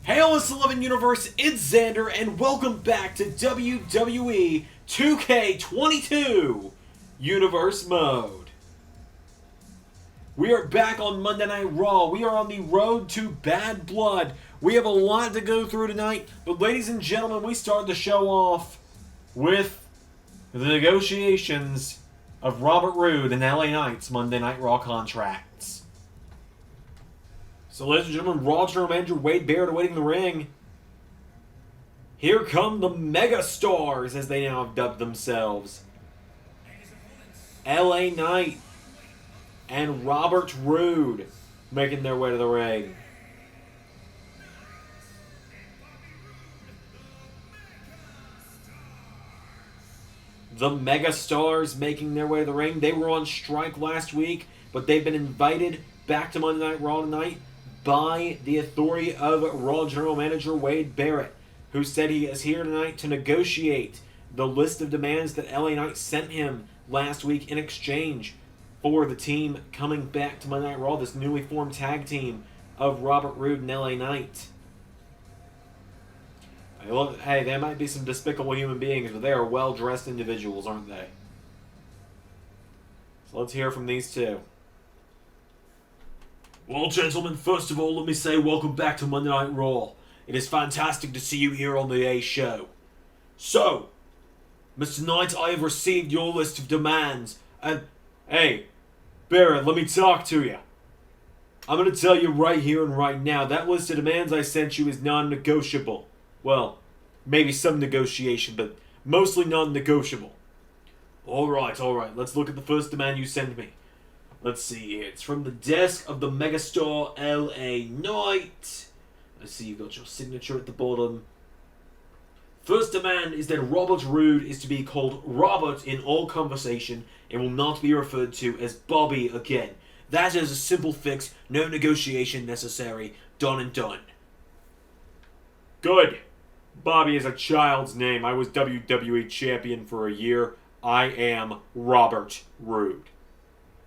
Hey LS11 Universe, it's Xander, and welcome back to WWE 2K22 Universe Mode. We are back on Monday Night Raw. We are on the road to Bad Blood. We have a lot to go through tonight, but ladies and gentlemen, we start the show off with the negotiations of Robert Roode and LA Knight's Monday Night Raw contracts. So, ladies and gentlemen, Raw General Manager Wade Barrett awaiting the ring. Here come the Mega Stars, as they now have dubbed themselves. LA Knight and Robert Roode making their way to the ring. The Mega Stars making their way to the ring. They were on strike last week, but they've been invited back to Monday Night Raw tonight by the authority of Raw General Manager Wade Barrett, who said he is here tonight to negotiate the list of demands that LA Knight sent him last week in exchange for the team coming back to Monday Night Raw, this newly formed tag team of Robert Roode and LA Knight. Hey, there might be some despicable human beings, but they are well-dressed individuals, aren't they? So let's hear from these two. Well, gentlemen, first of all, let me say welcome back to Monday Night Raw. It is fantastic to see you here on the A show. So, Mr. Knight, I have received your list of demands, and, hey, Barrett, let me talk to you. I'm going to tell you right here and right now, that list of demands I sent you is non-negotiable. Well, maybe some negotiation, but mostly non-negotiable. Alright, let's look at the first demand you sent me. Let's see here. It's from the desk of the megastar LA Knight. I see you've got your signature at the bottom. First demand is that Robert Roode is to be called Robert in all conversation and will not be referred to as Bobby again. That is a simple fix, no negotiation necessary. Done and done. Good. Bobby is a child's name. I was WWE champion for a year. I am Robert Roode.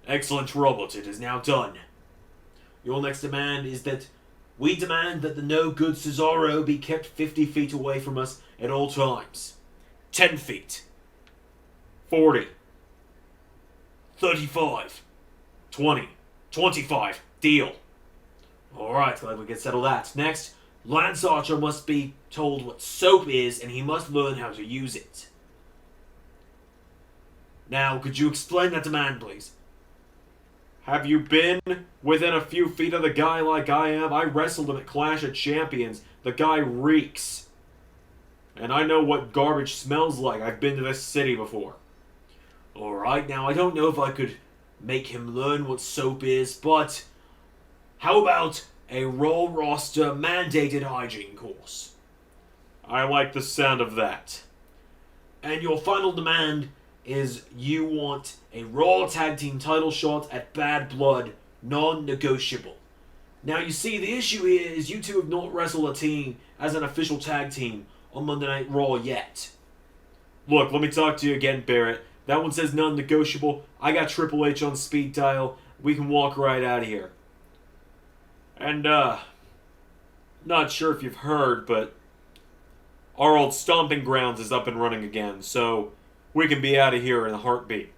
Excellent, Robert. It is now done. Your next demand is that we demand that the no-good Cesaro be kept 50 feet away from us at all times. 10 feet. 40. 35. 20. 25. Deal. Alright, glad we can settle that. Next, Lance Archer must be told what soap is, and he must learn how to use it. Now, could you explain that demand, please? Have you been within a few feet of the guy like I am? I wrestled him at Clash of Champions. The guy reeks. And I know what garbage smells like. I've been to this city before. Alright, now I don't know if I could make him learn what soap is, but how about a Raw roster mandated hygiene course? I like the sound of that. And your final demand is you want a Raw Tag Team title shot at Bad Blood, non-negotiable. Now, you see, the issue here is you two have not wrestled a team as an official tag team on Monday Night Raw yet. Look, let me talk to you again, Barrett. That one says non-negotiable. I got Triple H on speed dial. We can walk right out of here. And, not sure if you've heard, but our old stomping grounds is up and running again, so we can be out of here in a heartbeat.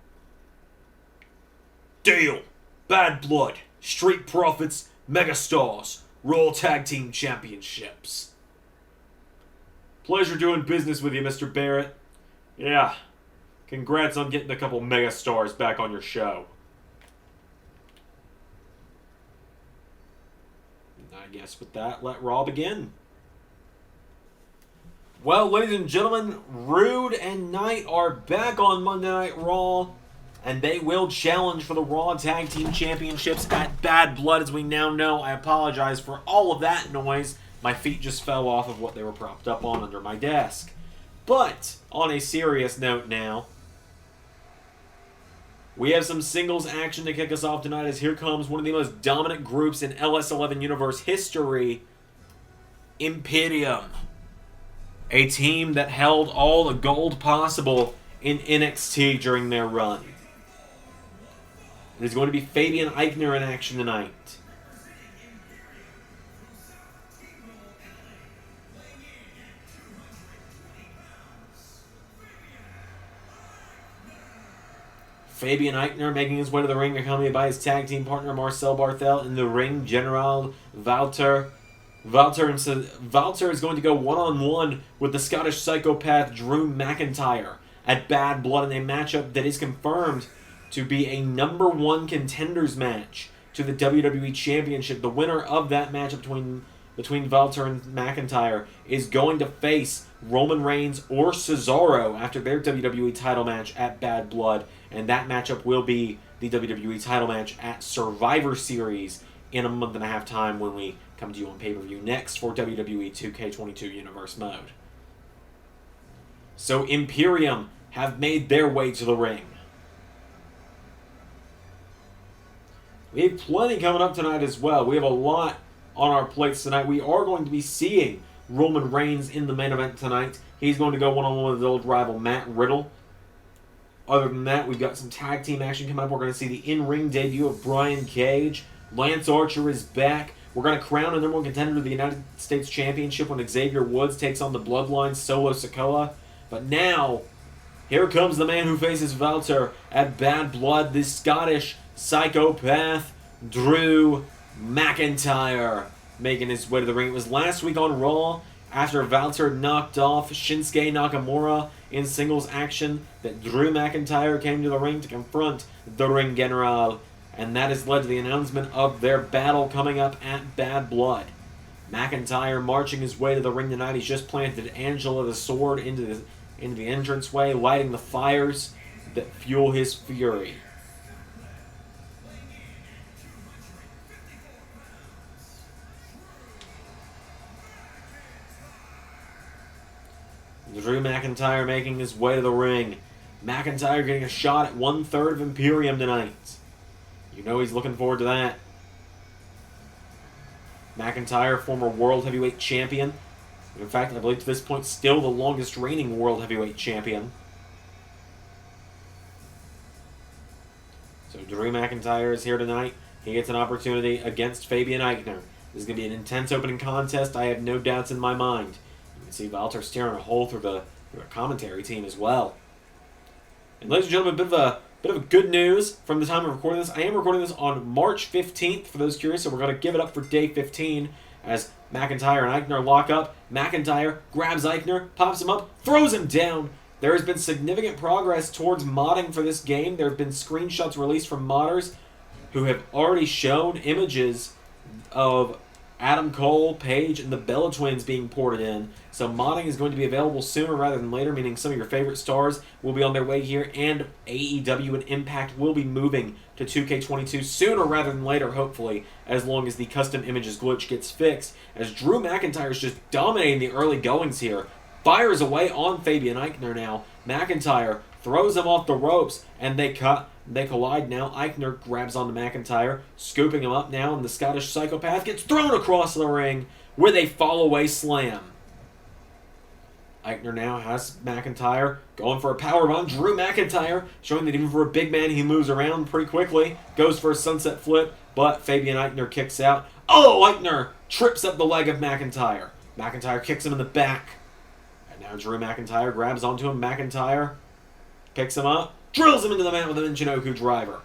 Deal. Bad Blood. Street Profits. Megastars. Raw Tag Team Championships. Pleasure doing business with you, Mr. Barrett. Yeah. Congrats on getting a couple megastars back on your show. I guess with that, let Raw begin. Well, ladies and gentlemen, Roode and Knight are back on Monday Night Raw, and they will challenge for the Raw Tag Team Championships at Bad Blood, as we now know. I apologize for all of that noise. My feet just fell off of what they were propped up on under my desk. But, on a serious note now, we have some singles action to kick us off tonight, as here comes one of the most dominant groups in LS11 Universe history, Imperium. A team that held all the gold possible in NXT during their run. There's going to be Fabian Eichner in action tonight. Fabian Aichner making his way to the ring, accompanied by his tag team partner Marcel Barthel. In the ring, General Walter. Walter is going to go one-on-one with the Scottish psychopath Drew McIntyre at Bad Blood in a matchup that is confirmed to be a #1 contenders match to the WWE Championship. The winner of that matchup between Walter and McIntyre is going to face Roman Reigns or Cesaro after their WWE title match at Bad Blood, and that matchup will be the WWE title match at Survivor Series in a month and a half time when we come to you on pay-per-view next for WWE 2K22 Universe mode. So Imperium have made their way to the ring. We have plenty coming up tonight as well. We have a lot on our plates tonight. We are going to be seeing Roman Reigns in the main event tonight. He's going to go one-on-one with his old rival Matt Riddle. Other than that, we've got some tag team action coming up. We're going to see the in-ring debut of Brian Cage. Lance Archer is back. We're going to crown a #1 contender to the United States Championship when Xavier Woods takes on the Bloodline Solo Sikoa. But now, here comes the man who faces Walter at Bad Blood, the Scottish psychopath Drew McIntyre, making his way to the ring. It was last week on Raw, after Walter knocked off Shinsuke Nakamura in singles action, that Drew McIntyre came to the ring to confront the Ring General, and that has led to the announcement of their battle coming up at Bad Blood. McIntyre marching his way to the ring tonight. He's just planted Angela the Sword into the entranceway, lighting the fires that fuel his fury. Drew McIntyre making his way to the ring. McIntyre getting a shot at 1/3 of Imperium tonight. You know he's looking forward to that. McIntyre, former World Heavyweight Champion. In fact, I believe to this point, still the longest reigning World Heavyweight Champion. So Drew McIntyre is here tonight. He gets an opportunity against Fabian Aichner. This is going to be an intense opening contest. I have no doubts in my mind. You can see Walter staring a hole through the commentary team as well. And ladies and gentlemen, a bit of good news from the time of recording this. I am recording this on March 15th, for those curious, so we're going to give it up for day 15 as McIntyre and Aichner lock up. McIntyre grabs Aichner, pops him up, throws him down. There has been significant progress towards modding for this game. There have been screenshots released from modders who have already shown images of Adam Cole, Paige, and the Bella Twins being ported in. So modding is going to be available sooner rather than later, meaning some of your favorite stars will be on their way here, and AEW and Impact will be moving to 2K22 sooner rather than later, hopefully, as long as the custom images glitch gets fixed. As Drew McIntyre is just dominating the early goings here. Fires away on Fabian Aichner now. McIntyre throws him off the ropes, and they collide now. Aichner grabs onto McIntyre, scooping him up now, and the Scottish psychopath gets thrown across the ring with a fall-away slam. Aichner now has McIntyre going for a powerbomb. Drew McIntyre showing that even for a big man, he moves around pretty quickly. Goes for a sunset flip, but Fabian Aichner kicks out. Oh, Aichner trips up the leg of McIntyre. McIntyre kicks him in the back. And now Drew McIntyre grabs onto him. McIntyre picks him up, drills him into the mat with a Michinoku driver.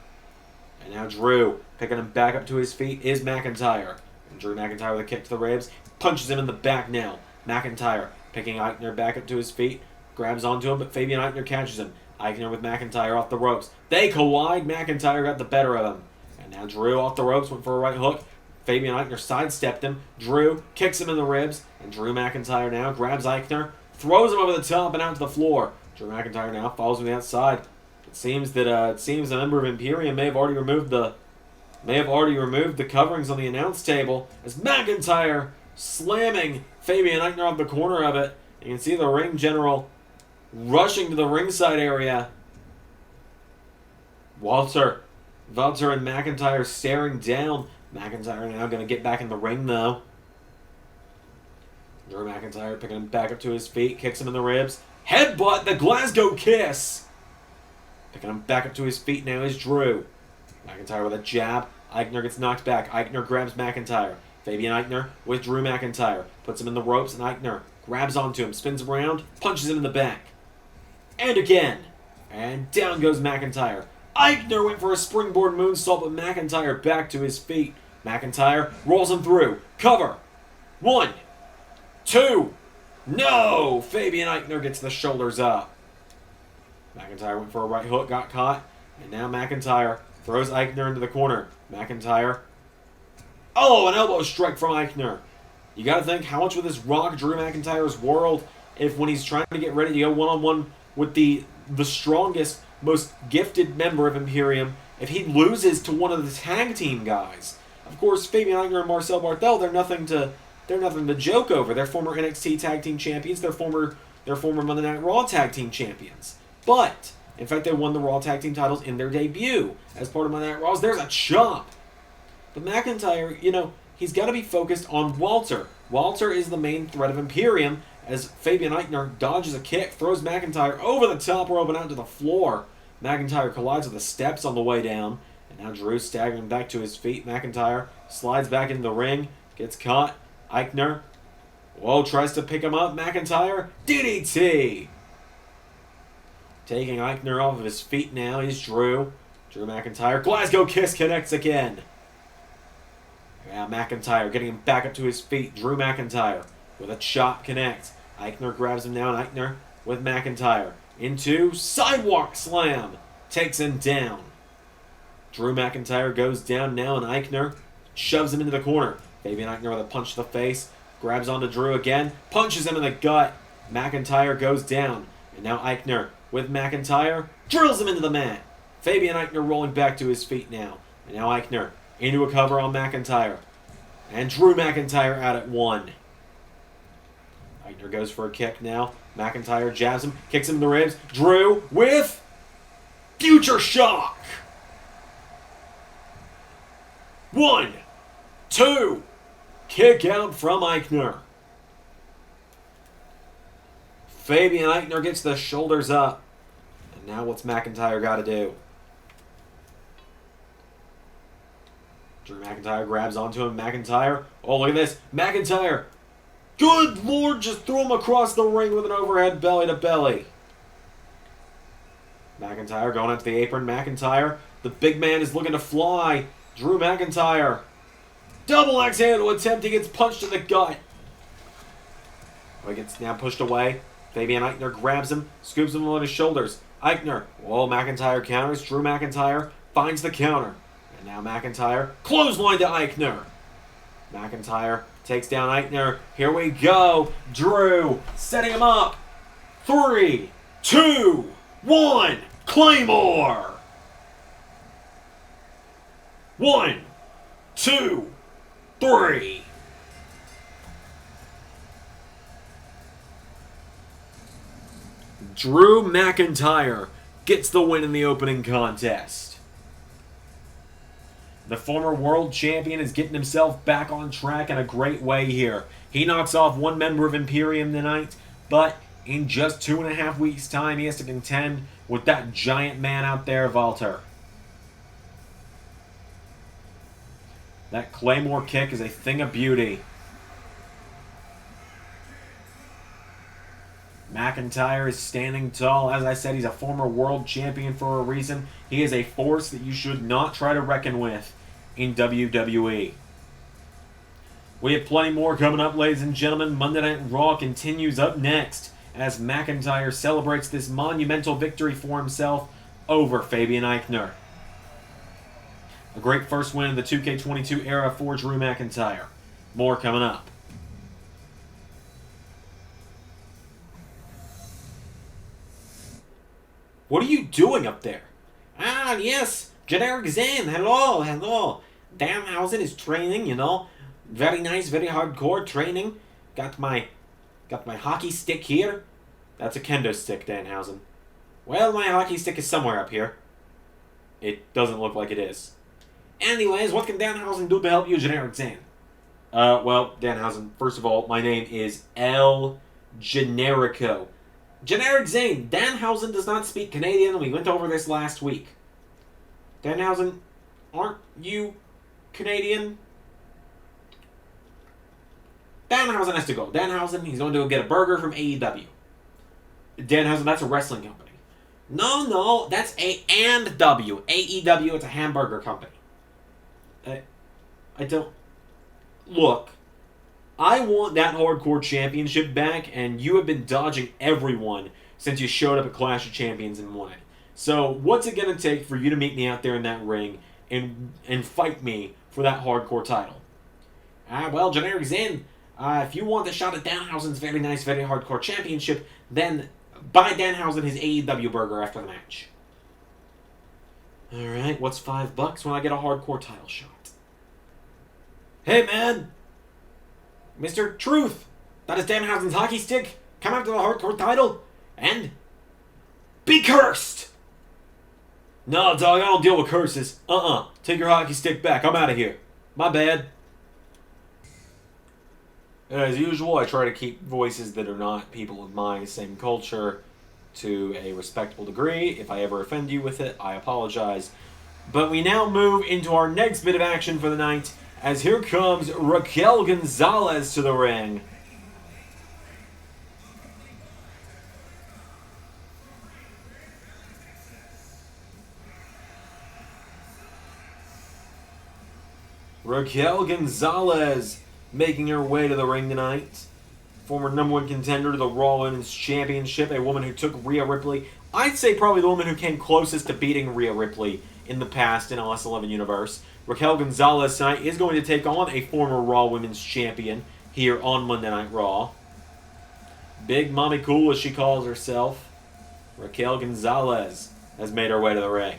And now Drew picking him back up to his feet is McIntyre. And Drew McIntyre with a kick to the ribs, punches him in the back now. McIntyre picking Aichner back up to his feet, grabs onto him, but Fabian Aichner catches him. Aichner with McIntyre off the ropes. They collide. McIntyre got the better of him. And now Drew off the ropes, went for a right hook. Fabian Aichner sidestepped him. Drew kicks him in the ribs. And Drew McIntyre now grabs Aichner, throws him over the top and out to the floor. Drew McIntyre now falls on the outside. It seems that a member of Imperium may have already removed the coverings on the announce table as McIntyre slamming Fabian Aichner off the corner of it. You can see the ring general rushing to the ringside area. Walter and McIntyre staring down. McIntyre now going to get back in the ring though. Drew McIntyre picking him back up to his feet, kicks him in the ribs. Headbutt, the Glasgow Kiss. Picking him back up to his feet now is Drew. McIntyre with a jab. Aichner gets knocked back. Aichner grabs McIntyre. Fabian Aichner with Drew McIntyre. Puts him in the ropes, and Aichner grabs onto him, spins around, punches him in the back. And again. And down goes McIntyre. Eichner went for a springboard moonsault, but McIntyre back to his feet. McIntyre rolls him through. Cover. 1, 2. No! Fabian Eichner gets the shoulders up. McIntyre went for a right hook, got caught. And now McIntyre throws Eichner into the corner. McIntyre. Oh, an elbow strike from Eichner. You got to think how much would this rock Drew McIntyre's world if when he's trying to get ready to go one-on-one with the strongest, most gifted member of Imperium, if he loses to one of the tag team guys. Of course, Fabian Eichner and Marcel Barthel, they're nothing to joke over. They're former NXT tag team champions. They're former Monday Night Raw tag team champions. But in fact, they won the Raw tag team titles in their debut as part of Monday Night Raws. There's a chop. But McIntyre, he's got to be focused on Walter. Walter is the main threat of Imperium as Fabian Eichner dodges a kick, throws McIntyre over the top rope and out to the floor. McIntyre collides with the steps on the way down. And now Drew's staggering back to his feet. McIntyre slides back into the ring, gets caught. Eichner, tries to pick him up. McIntyre, DDT! Taking Eichner off of his feet now is Drew. Drew McIntyre, Glasgow Kiss connects again. Now McIntyre getting him back up to his feet. Drew McIntyre with a chop connect. Eichner grabs him now, and Eichner with McIntyre into sidewalk slam. Takes him down. Drew McIntyre goes down now, and Eichner shoves him into the corner. Fabian Eichner with a punch to the face. Grabs onto Drew again. Punches him in the gut. McIntyre goes down. And now Eichner with McIntyre drills him into the mat. Fabian Eichner rolling back to his feet now. And now Eichner into a cover on McIntyre. And Drew McIntyre out at 1. Eichner goes for a kick now. McIntyre jabs him, kicks him in the ribs. Drew with Future Shock. 1, 2. Kick out from Eichner. Fabian Eichner gets the shoulders up. And now what's McIntyre got to do? Drew McIntyre grabs onto him. McIntyre. Oh, look at this. McIntyre. Good Lord, just threw him across the ring with an overhead belly to belly. McIntyre going into the apron. McIntyre. The big man is looking to fly. Drew McIntyre. Double axe handle attempt. He gets punched in the gut. He gets now pushed away. Fabian Eichner grabs him. Scoops him on his shoulders. Eichner. Whoa, McIntyre counters. Drew McIntyre finds the counter. And now McIntyre. Clothesline to Eichner. McIntyre takes down Eichner. Here we go. Drew setting him up. 3, 2, 1. Claymore. 1, 2, 3. Drew McIntyre gets the win in the opening contest. The former world champion is getting himself back on track in a great way here. He knocks off one member of Imperium tonight, but in just 2.5 weeks' time, he has to contend with that giant man out there, Walter. That Claymore kick is a thing of beauty. McIntyre is standing tall. As I said, he's a former world champion for a reason. He is a force that you should not try to reckon with in WWE. We have plenty more coming up, ladies and gentlemen. Monday Night Raw continues up next as McIntyre celebrates this monumental victory for himself over Fabian Eichner. A great first win in the 2K22 era for Drew McIntyre. More coming up. What are you doing up there? Ah, yes. Generic Zen. Hello, hello. Danhausen is training, Very nice, very hardcore training. Got my hockey stick here. That's a kendo stick, Danhausen. Well, my hockey stick is somewhere up here. It doesn't look like it is. Anyways, what can Danhausen do to help you, Generic Zen? Well, Danhausen, first of all, my name is El Generico. Generic Zane, Danhausen does not speak Canadian. We went over this last week. Danhausen, aren't you Canadian? Danhausen has to go. Danhausen, he's going to go get a burger from AEW. Danhausen, that's a wrestling company. No, that's A&W. AEW, it's a hamburger company. I don't... Look, I want that hardcore championship back, and you have been dodging everyone since you showed up at Clash of Champions and won it. So, what's it going to take for you to meet me out there in that ring and fight me for that hardcore title? Well, Generic Zen, if you want the shot at Danhausen's very nice, very hardcore championship, then buy Danhausen his AEW burger after the match. Alright, what's $5 when I get a hardcore title shot? Hey, man! Mr. Truth! That is Danhausen's hockey stick! Come after the hardcore title! And... be cursed! No, dog, I don't deal with curses. Take your hockey stick back. I'm out of here. My bad. As usual, I try to keep voices that are not people of my same culture to a respectable degree. If I ever offend you with it, I apologize. But we now move into our next bit of action for the night, as here comes Raquel Gonzalez to the ring. Raquel Gonzalez making her way to the ring tonight. Former #1 contender to the Raw Women's Championship, a woman who took Rhea Ripley. I'd say probably the woman who came closest to beating Rhea Ripley in the past in LS11 Universe. Raquel Gonzalez tonight is going to take on a former Raw Women's Champion here on Monday Night Raw. Big Mommy Cool, as she calls herself, Raquel Gonzalez has made her way to the ring.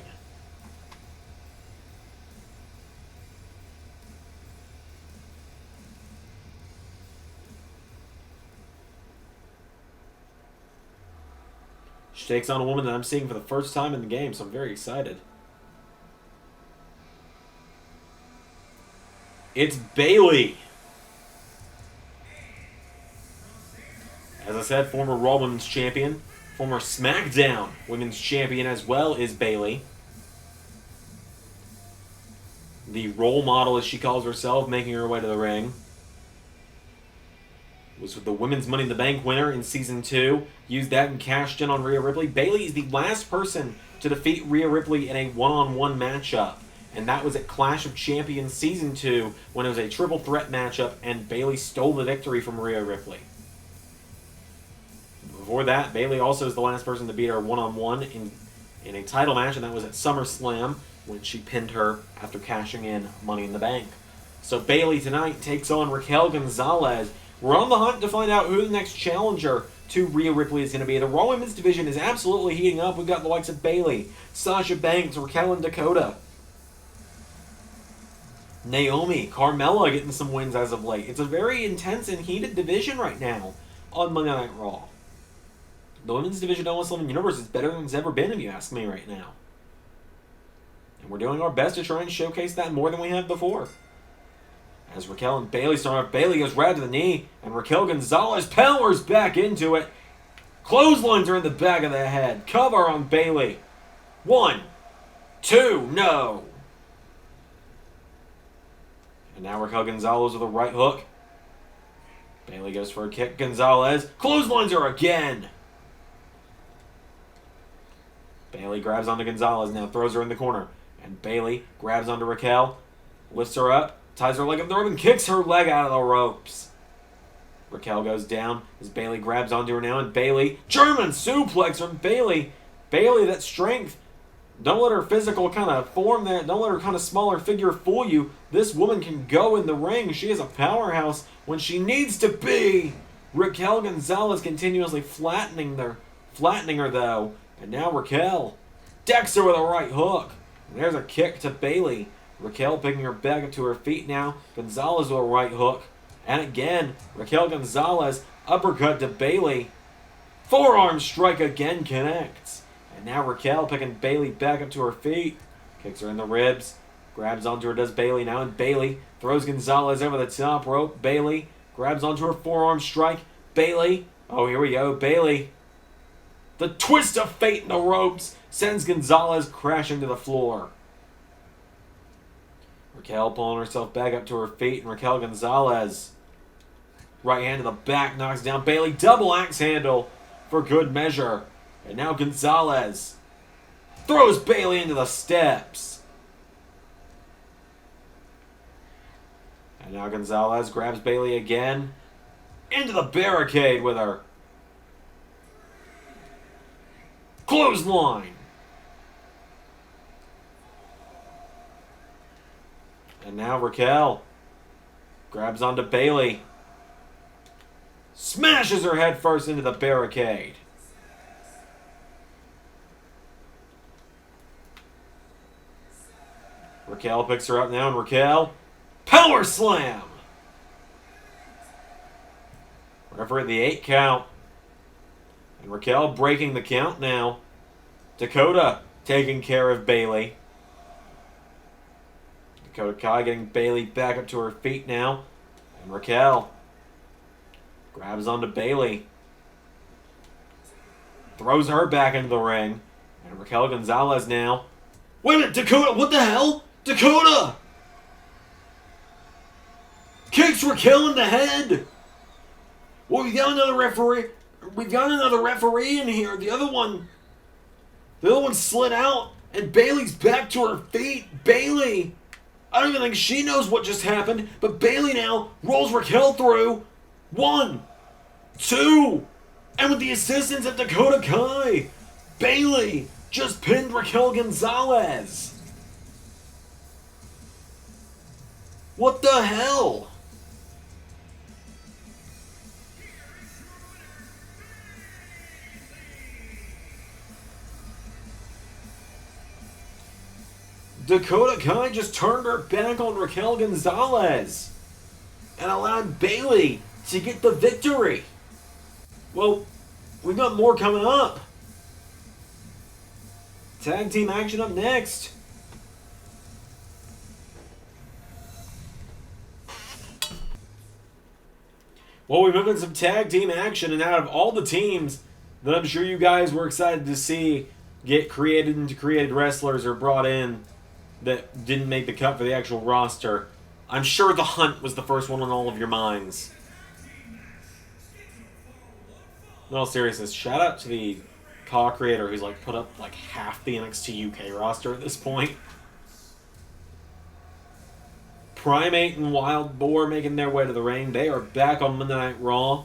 She takes on a woman that I'm seeing for the first time in the game, so I'm very excited. It's Bayley. As I said, former Raw Women's Champion, former SmackDown Women's Champion as well is Bayley. The role model, as she calls herself, making her way to the ring. Was with the Women's Money in the Bank winner in Season 2. Used that and cashed in on Rhea Ripley. Bayley is the last person to defeat Rhea Ripley in a one-on-one matchup. And that was at Clash of Champions Season 2 when it was a triple threat matchup and Bayley stole the victory from Rhea Ripley. Before that, Bayley also is the last person to beat her one-on-one in a title match, and that was at SummerSlam when she pinned her after cashing in Money in the Bank. So Bayley tonight takes on Raquel Gonzalez. We're on the hunt to find out who the next challenger to Rhea Ripley is going to be. The Raw Women's division is absolutely heating up. We've got the likes of Bayley, Sasha Banks, Raquel and Dakota, Naomi, Carmella getting some wins as of late. It's a very intense and heated division right now on Monday Night Raw. The women's division of LS11 Universe is better than it's ever been, if you ask me right now. And we're doing our best to try and showcase that more than we have before. As Raquel and Bayley start off, Bayley goes right to the knee, and Raquel Gonzalez powers back into it. Clotheslines are in the back of the head. Cover on Bayley. 1, 2, no. And now Raquel Gonzalez with a right hook. Bayley goes for a kick. Gonzalez. Clotheslines her again. Bayley grabs onto Gonzalez, now throws her in the corner. And Bayley grabs onto Raquel, lifts her up, ties her leg up the rope, and kicks her leg out of the ropes. Raquel goes down as Bayley grabs onto her now, and Bayley, German suplex from Bayley. Bayley, that strength. Don't let her physical kind of form there. Don't let her kind of smaller figure fool you. This woman can go in the ring. She is a powerhouse when she needs to be. Raquel Gonzalez continuously flattening her though. And now Raquel decks her with a right hook. And there's a kick to Bayley. Raquel picking her back up to her feet now. Gonzalez with a right hook. And again, Raquel Gonzalez uppercut to Bayley. Forearm strike again connects. And now Raquel picking Bayley back up to her feet. Kicks her in the ribs. Grabs onto her, does Bayley now. And Bayley throws Gonzalez over the top rope. Bayley grabs onto her forearm strike. Bayley. Oh, here we go. Bayley. The twist of fate in the ropes sends Gonzalez crashing to the floor. Raquel pulling herself back up to her feet. And Raquel Gonzalez. Right hand to the back knocks down Bayley. Double axe handle for good measure. And now Gonzalez throws Bayley into the steps. And now Gonzalez grabs Bayley again. Into the barricade with her. Clothesline. And now Raquel grabs onto Bayley. Smashes her head first into the barricade. Raquel picks her up now, and Raquel power slam. Referee at the 8 count. And Raquel breaking the count now. Dakota taking care of Bayley. Dakota Kai getting Bayley back up to her feet now. And Raquel grabs onto Bayley. Throws her back into the ring. And Raquel Gonzalez now. Wait a minute, Dakota, what the hell? Dakota! Kicks Raquel in the head! Well, we got another referee. We got another referee in here. The other one slid out, and Bayley's back to her feet. Bayley! I don't even think she knows what just happened, but Bayley now rolls Raquel through. 1, 2, and with the assistance of Dakota Kai, Bayley just pinned Raquel Gonzalez. What the hell? Dakota Kai just turned her back on Raquel Gonzalez and allowed Bayley to get the victory. Well, we've got more coming up. Tag team action up next. Well, we moved into some tag team action, and out of all the teams that I'm sure you guys were excited to see get created into created wrestlers or brought in that didn't make the cut for the actual roster, I'm sure The Hunt was the first one on all of your minds. In all seriousness, shout out to the creator who's like put up like half the NXT UK roster at this point. Primate and Wild Boar making their way to the ring. They are back on Monday Night Raw.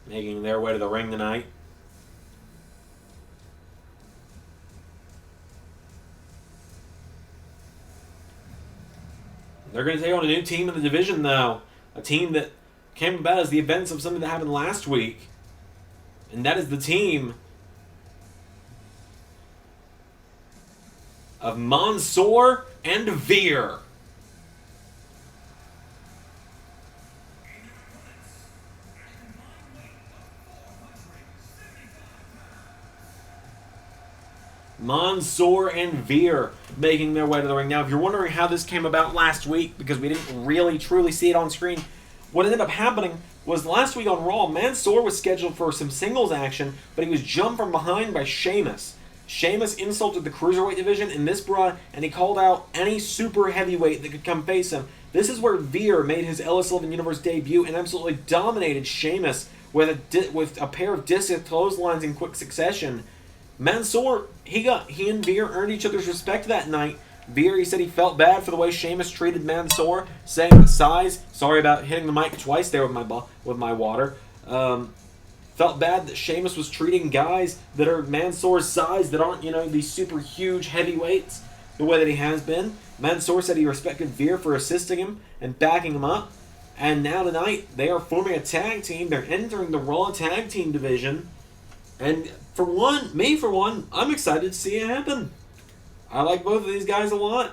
Making their way to the ring tonight. They're going to take on a new team in the division, though. A team that came about as the events of something that happened last week. And that is the team of Mansoor and Veer. Mansoor and Veer making their way to the ring. Now, if you're wondering how this came about last week, because we didn't really truly see it on screen, what ended up happening was last week on Raw, Mansoor was scheduled for some singles action, but he was jumped from behind by Sheamus. Sheamus insulted the Cruiserweight division in this bra, and he called out any super heavyweight that could come face him. This is where Veer made his LS11 Universe debut and absolutely dominated Sheamus with a pair of discus clotheslines in quick succession. Mansoor, he and Veer earned each other's respect that night. Veer, he said he felt bad for the way Sheamus treated Mansoor, saying that size, sorry about hitting the mic twice there with my water, felt bad that Sheamus was treating guys that are Mansoor's size that aren't, these super huge heavyweights the way that he has been. Mansoor said he respected Veer for assisting him and backing him up. And now tonight, they are forming a tag team. They're entering the Raw Tag Team division. And for one, I'm excited to see it happen. I like both of these guys a lot.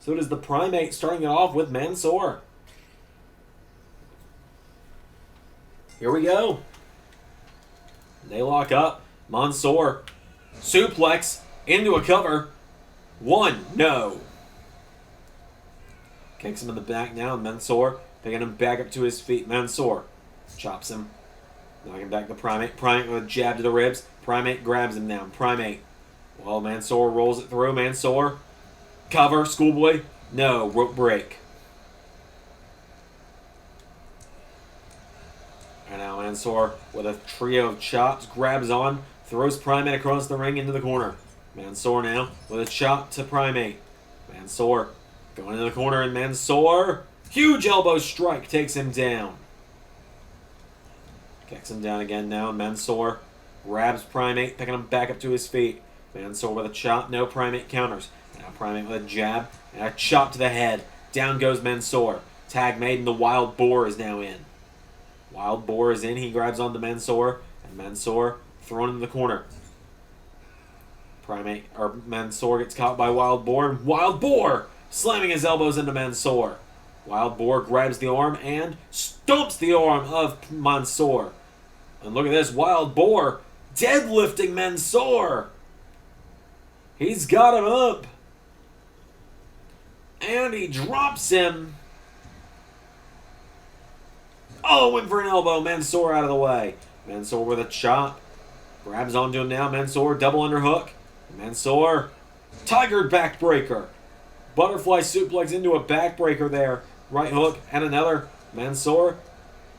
So does the Primate, starting it off with Mansoor. Here we go. They lock up. Mansoor, suplex into a cover. 1, no. Kicks him in the back now. Mansoor picking him back up to his feet. Mansoor chops him. Knocking back the Primate. Primate with a jab to the ribs. Primate grabs him down. Primate. Well, Mansoor rolls it through. Mansoor. Cover. Schoolboy. No. Rope break. And now Mansoor with a trio of chops, grabs on, throws Primate across the ring into the corner. Mansoor now with a chop to Primate. Mansoor going into the corner, and Mansoor, huge elbow strike, takes him down. Kicks him down again now, and Mansoor grabs Primate, picking him back up to his feet. Mansoor with a chop, no Primate counters. Now Primate with a jab, and a chop to the head. Down goes Mansoor. Tag made, and the Wild Boar is now in. Wild Boar is in, he grabs onto Mansoor, and Mansoor thrown in the corner. Mansoor gets caught by Wild Boar, and Wild Boar slamming his elbows into Mansoor. Wild Boar grabs the arm and stomps the arm of Mansoor. And look at this, Wild Boar deadlifting Mansoor. He's got him up. And he drops him. Oh, went for an elbow. Mansoor out of the way. Mansoor with a chop. Grabs onto him now. Mansoor double underhook. Mansoor, tiger backbreaker. Butterfly suplex into a backbreaker there. Right hook and another. Mansoor,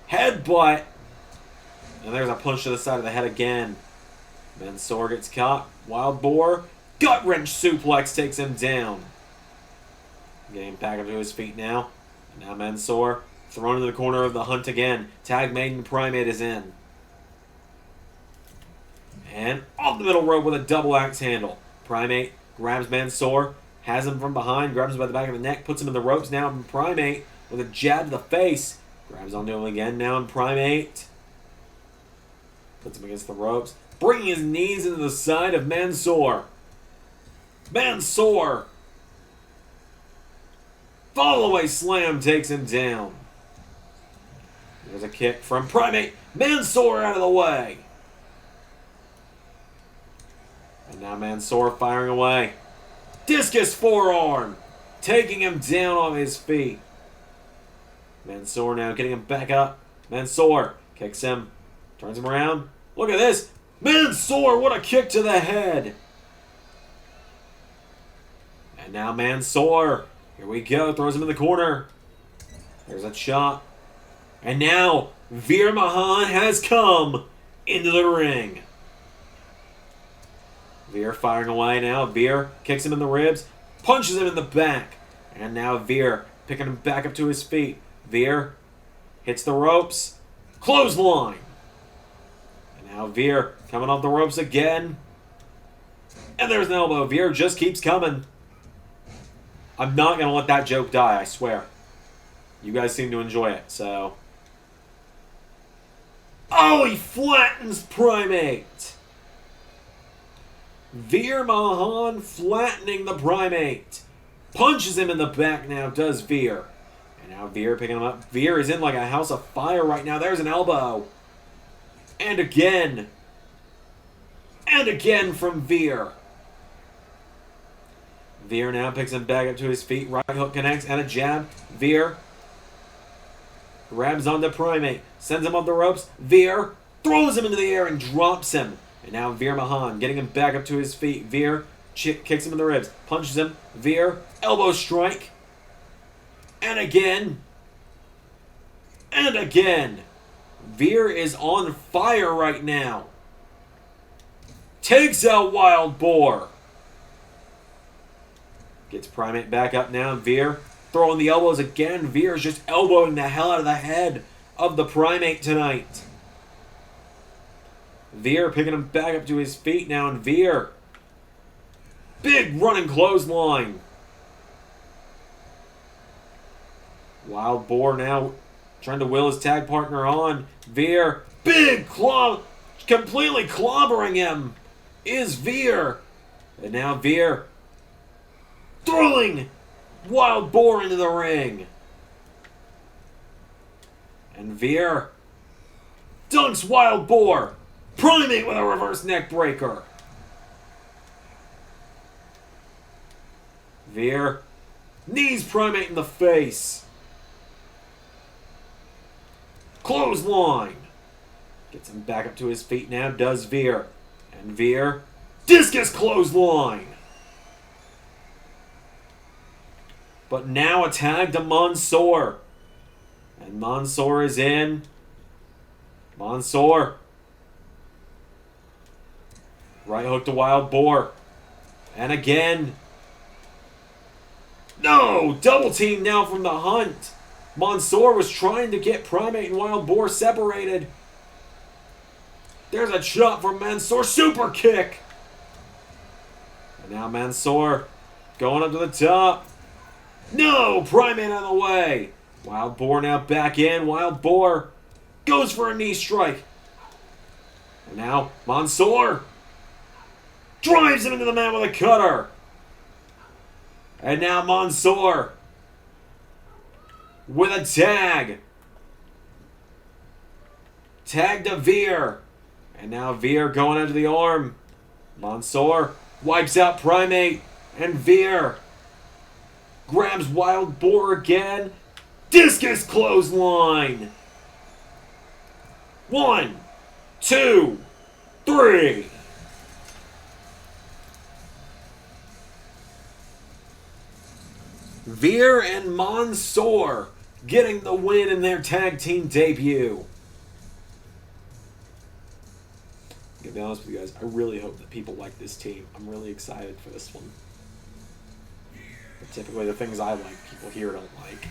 headbutt. And there's a punch to the side of the head again. Mansoor gets caught. Wild Boar, gut wrench suplex takes him down. Getting back up to his feet now. And now Mansoor thrown into the corner of the hunt again. Tag Maiden Primate is in. And off the middle rope with a double axe handle. Primate grabs Mansoor, has him from behind, grabs him by the back of the neck, puts him in the ropes now. And Primate with a jab to the face. Grabs onto him again now, and Primate puts him against the ropes, bringing his knees into the side of Mansoor. Mansoor, fall-away slam takes him down. There's a kick from Primate. Mansoor out of the way. And now Mansoor firing away. Discus forearm, taking him down off his feet. Mansoor now getting him back up. Mansoor kicks him, turns him around. Look at this. Mansoor, what a kick to the head. And now Mansoor, here we go, throws him in the corner. There's a chop. And now Veer Mahan has come into the ring. Veer firing away now. Veer kicks him in the ribs, punches him in the back. And now Veer picking him back up to his feet. Veer hits the ropes. Clothesline. And now Veer coming off the ropes again. And there's an elbow. Veer just keeps coming. I'm not going to let that joke die, I swear. You guys seem to enjoy it, so. Oh, he flattens Primate. Veer Mahan flattening the Primate. Punches him in the back now, does Veer. And now Veer picking him up. Veer is in like a house of fire right now. There's an elbow. And again. And again from Veer. Veer now picks him back up to his feet. Right hook connects and a jab. Veer grabs onto Primate. Sends him up the ropes. Veer throws him into the air and drops him. And now Veer Mahan getting him back up to his feet. Veer kicks him in the ribs. Punches him. Veer, elbow strike. And again. And again. Veer is on fire right now. Takes out Wild Boar. Gets Primate back up now. Veer throwing the elbows again. Veer is just elbowing the hell out of the head of the Primate tonight. Veer picking him back up to his feet now. And Veer, big running clothesline. Wild Boar now trying to will his tag partner on. Veer, big claw, completely clobbering him is Veer. And now Veer throwing Wild Boar into the ring. And Veer dunks Wild Boar. Primate with a reverse neck breaker. Veer knees Primate in the face. Clothesline. Gets him back up to his feet now, does Veer. And Veer, discus clothesline. But now a tag to Mansoor. And Mansoor is in. Mansoor. Right hook to Wild Boar. And again. No! Double team now from the Hunt. Mansoor was trying to get Primate and Wild Boar separated. There's a chop from Mansoor. Super kick. And now Mansoor going up to the top. No! Primate out of the way. Wild Boar now back in. Wild Boar goes for a knee strike. And now Mansoor drives him into the mat with a cutter. And now Mansoor with a tag. Tag to Veer. And now Veer going under the arm. Mansoor wipes out Primate. And Veer grabs Wild Boar again. Discus clothesline. 1, 2, 3. Veer and Mansoor getting the win in their tag team debut. I'm gonna be honest with you guys, I really hope that people like this team. I'm really excited for this one. But typically the things I like, people here don't like.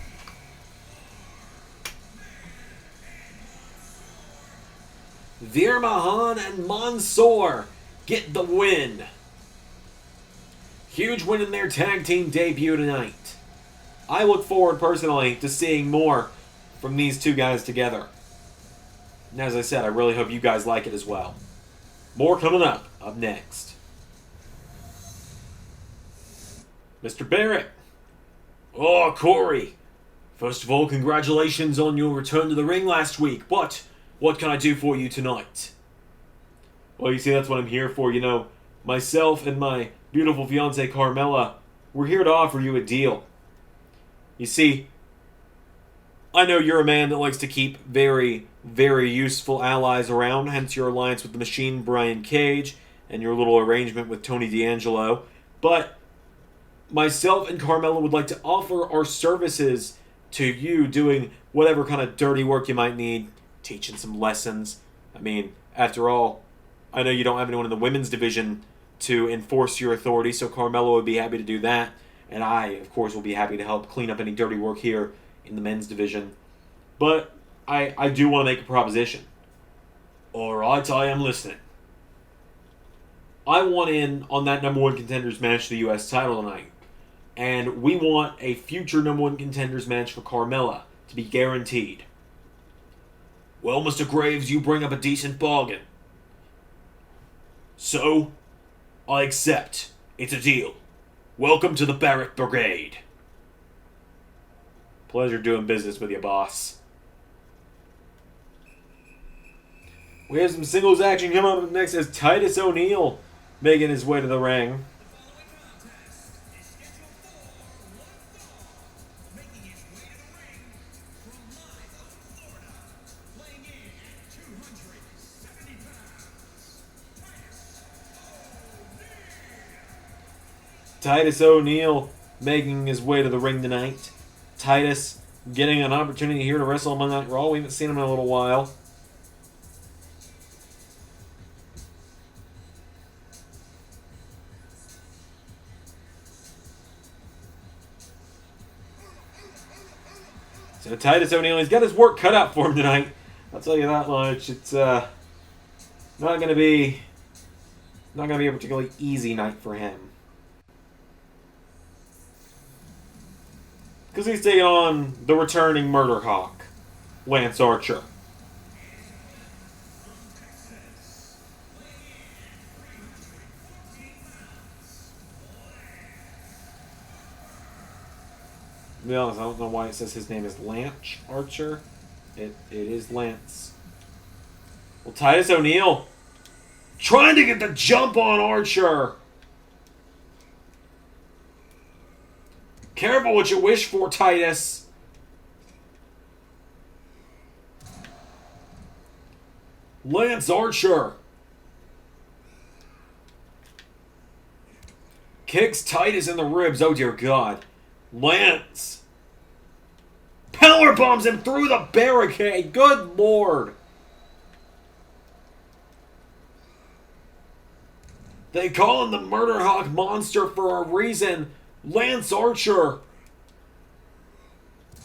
Veer Mahan and Mansoor get the win. Huge win in their tag team debut tonight. I look forward personally to seeing more from these two guys together. And as I said, I really hope you guys like it as well. More coming up next. Mr. Barrett. Oh, Corey. First of all, congratulations on your return to the ring last week. But what can I do for you tonight? Well, you see, that's what I'm here for. You know, myself and my beautiful fiancée, Carmella, we're here to offer you a deal. You see, I know you're a man that likes to keep very, very useful allies around, hence your alliance with the Machine, Brian Cage, and your little arrangement with Tony D'Angelo. But myself and Carmella would like to offer our services to you, doing whatever kind of dirty work you might need, teaching some lessons. I mean, after all, I know you don't have anyone in the women's division to enforce your authority, so Carmella would be happy to do that. And I, of course, will be happy to help clean up any dirty work here in the men's division. But I do want to make a proposition. Alright, I am listening. I want in on that number one contenders match for the U.S. title tonight. And we want a future number one contenders match for Carmella to be guaranteed. Well, Mr. Graves, you bring up a decent bargain. So, I accept. It's a deal. Welcome to the Barrett Brigade. Pleasure doing business with you, boss. We have some singles action coming up next as Titus O'Neil making his way to the ring. Titus O'Neil making his way to the ring tonight. Titus getting an opportunity here to wrestle on Monday Night Raw. We haven't seen him in a little while. So Titus O'Neil, he's got his work cut out for him tonight. I'll tell you that much. It's not going to be a particularly easy night for him. Because he's taking on the returning Murder Hawk, Lance Archer. To be honest, I don't know why it says his name is Lance Archer. It is Lance. Well, Titus O'Neil trying to get the jump on Archer. Careful what you wish for, Titus. Lance Archer kicks Titus in the ribs. Oh, dear God. Lance power bombs him through the barricade. Good Lord. They call him the Murder Hawk Monster for a reason. Lance Archer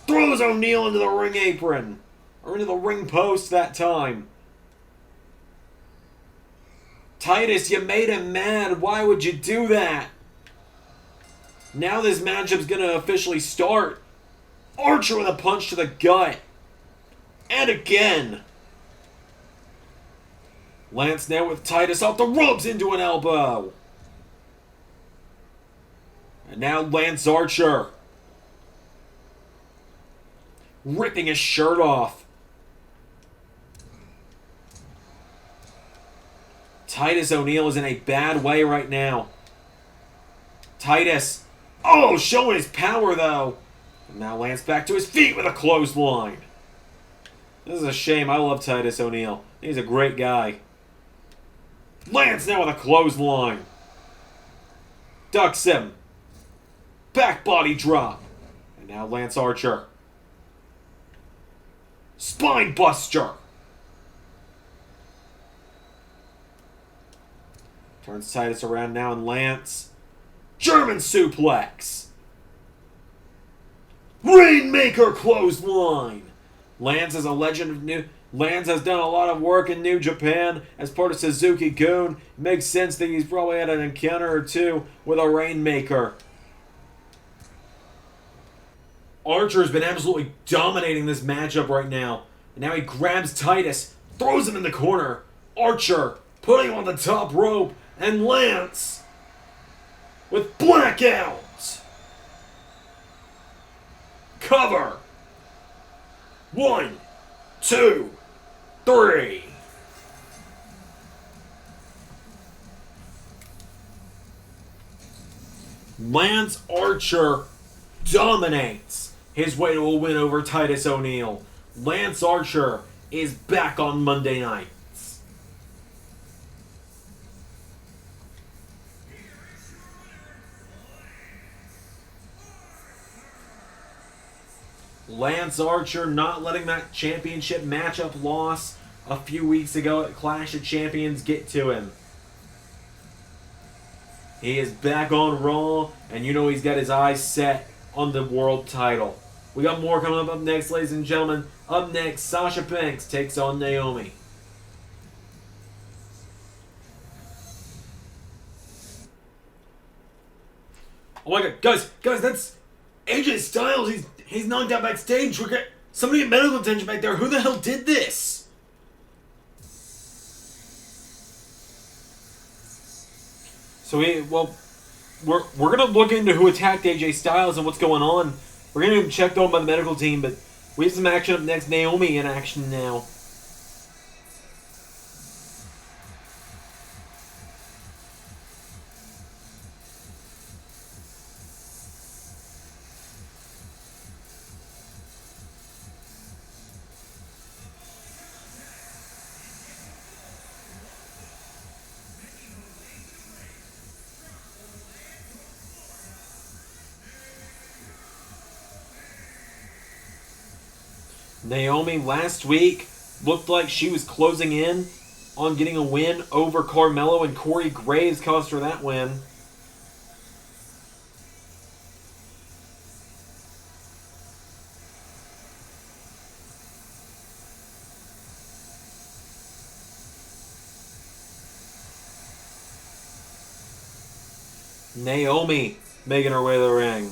throws O'Neil into the ring apron. Or into the ring post that time. Titus, you made him mad. Why would you do that? Now this matchup's going to officially start. Archer with a punch to the gut. And again. Lance now with Titus off the ropes into an elbow. And now Lance Archer ripping his shirt off. Titus O'Neil is in a bad way right now. Titus, oh, showing his power though. And now Lance back to his feet with a clothesline. This is a shame. I love Titus O'Neil. He's a great guy. Lance now with a clothesline. Ducks him. Back body drop. And now Lance Archer. Spine buster. Turns Titus around now and Lance. German suplex. Rainmaker clothesline. Lance is a legend of New... Lance has done a lot of work in New Japan as part of Suzuki-gun. It makes sense that he's probably had an encounter or two with a Rainmaker. Archer's been absolutely dominating this matchup right now. And now he grabs Titus, throws him in the corner. Archer putting him on the top rope. And Lance with blackout. Cover. 1, 2, 3. Lance Archer dominates his way to a win over Titus O'Neil. Lance Archer is back on Monday nights. Lance Archer not letting that championship matchup loss a few weeks ago at Clash of Champions get to him. He is back on Raw, and you know he's got his eyes set on the world title. We got more coming up next, ladies and gentlemen. Up next, Sasha Banks takes on Naomi. Oh my god, guys, that's AJ Styles. He's knocked out backstage. We got somebody at medical attention back there. Who the hell did this? So we're gonna look into who attacked AJ Styles and what's going on. We're gonna get checked on by the medical team, but we have some action up next. Naomi in action now. Naomi last week looked like she was closing in on getting a win over Carmelo, and Corey Graves cost her that win. Naomi making her way to the ring.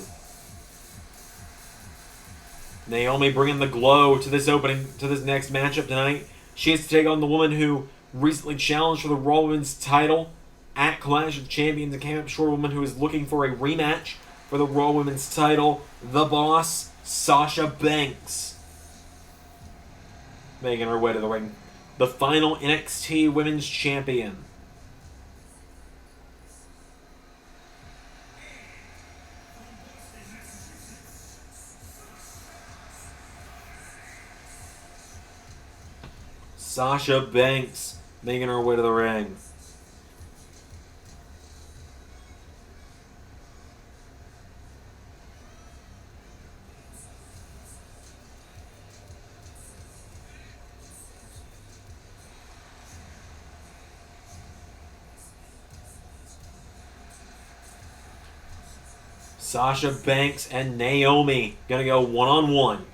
Naomi bringing the glow to this next matchup tonight. She has to take on the woman who recently challenged for the Raw Women's title at Clash of Champions and came up short. A woman who is looking for a rematch for the Raw Women's title. The Boss, Sasha Banks, making her way to the ring. The final NXT Women's Champion. Sasha Banks making her way to the ring. Sasha Banks and Naomi gonna go one-on-one.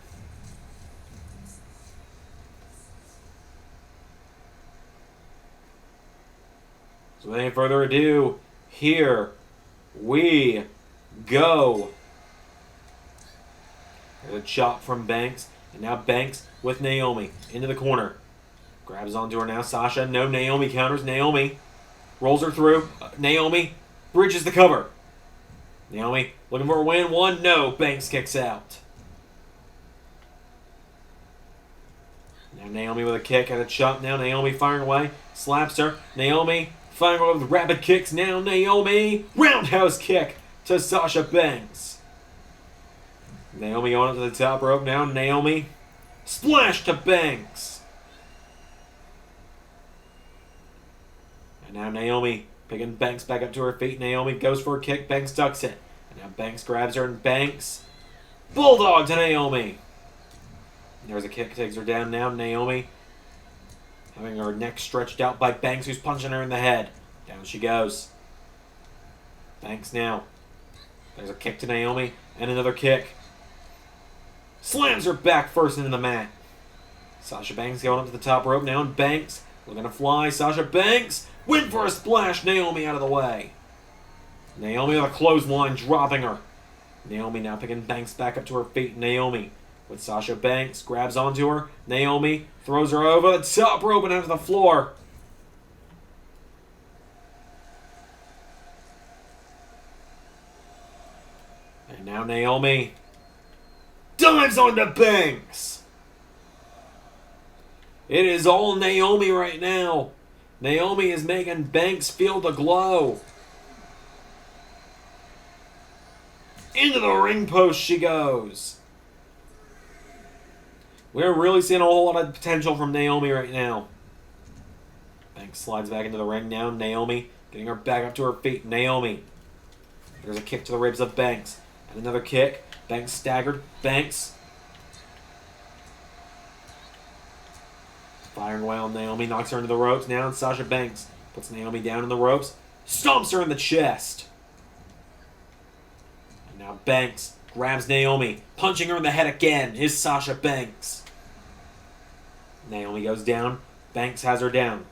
So without any further ado, here we go. There's a chop from Banks, and now Banks with Naomi into the corner. Grabs onto her now. Sasha, no. Naomi counters. Naomi rolls her through. Naomi bridges the cover. Naomi looking for a win. One, no. Banks kicks out. Now Naomi with a kick and a chop. Now Naomi firing away. Slaps her. Naomi firing away with rapid kicks. Now Naomi roundhouse kick to Sasha Banks. Naomi on it to the top rope. Now Naomi splash to Banks. And now Naomi picking Banks back up to her feet. Naomi goes for a kick. Banks ducks it. And now Banks grabs her and Banks bulldog to Naomi. And there's a kick, takes her down. Now Naomi having her neck stretched out by Banks, who's punching her in the head. Down she goes. Banks now. There's a kick to Naomi and another kick. Slams her back first into the mat. Sasha Banks going up to the top rope now, and Banks looking to fly. Sasha Banks went for a splash. Naomi out of the way. Naomi with a clothesline, dropping her. Naomi now picking Banks back up to her feet. Naomi with Sasha Banks grabs onto her. Naomi throws her over the top rope and onto the floor. And now Naomi dives onto Banks. It is all Naomi right now. Naomi is making Banks feel the glow. Into the ring post she goes. We're really seeing a whole lot of potential from Naomi right now. Banks slides back into the ring now. Naomi getting her back up to her feet. Naomi. There's a kick to the ribs of Banks. And another kick. Banks staggered. Banks firing away on Naomi. Knocks her into the ropes. Now Sasha Banks puts Naomi down in the ropes. Stomps her in the chest. And now Banks grabs Naomi. Punching her in the head again is Sasha Banks. Naomi goes down. Banks has her down.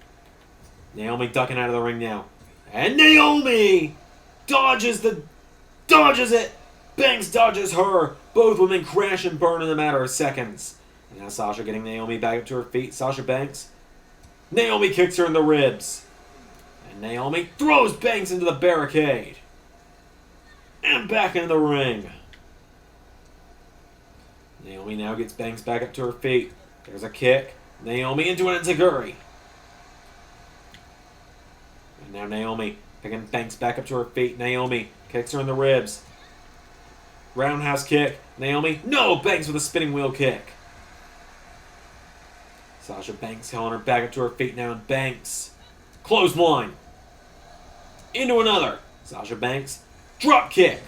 Naomi ducking out of the ring now. And Naomi dodges it. Banks dodges her. Both women crash and burn in a matter of seconds. And now Sasha getting Naomi back up to her feet. Sasha Banks. Naomi kicks her in the ribs. And Naomi throws Banks into the barricade. And back into the ring. Naomi now gets Banks back up to her feet. There's a kick. Naomi into an enziguri. And now Naomi picking Banks back up to her feet. Naomi kicks her in the ribs. Roundhouse kick. Naomi. No! Banks with a spinning wheel kick. Sasha Banks calling her back up to her feet now. And Banks. Clothesline. Into another. Sasha Banks. Drop kick.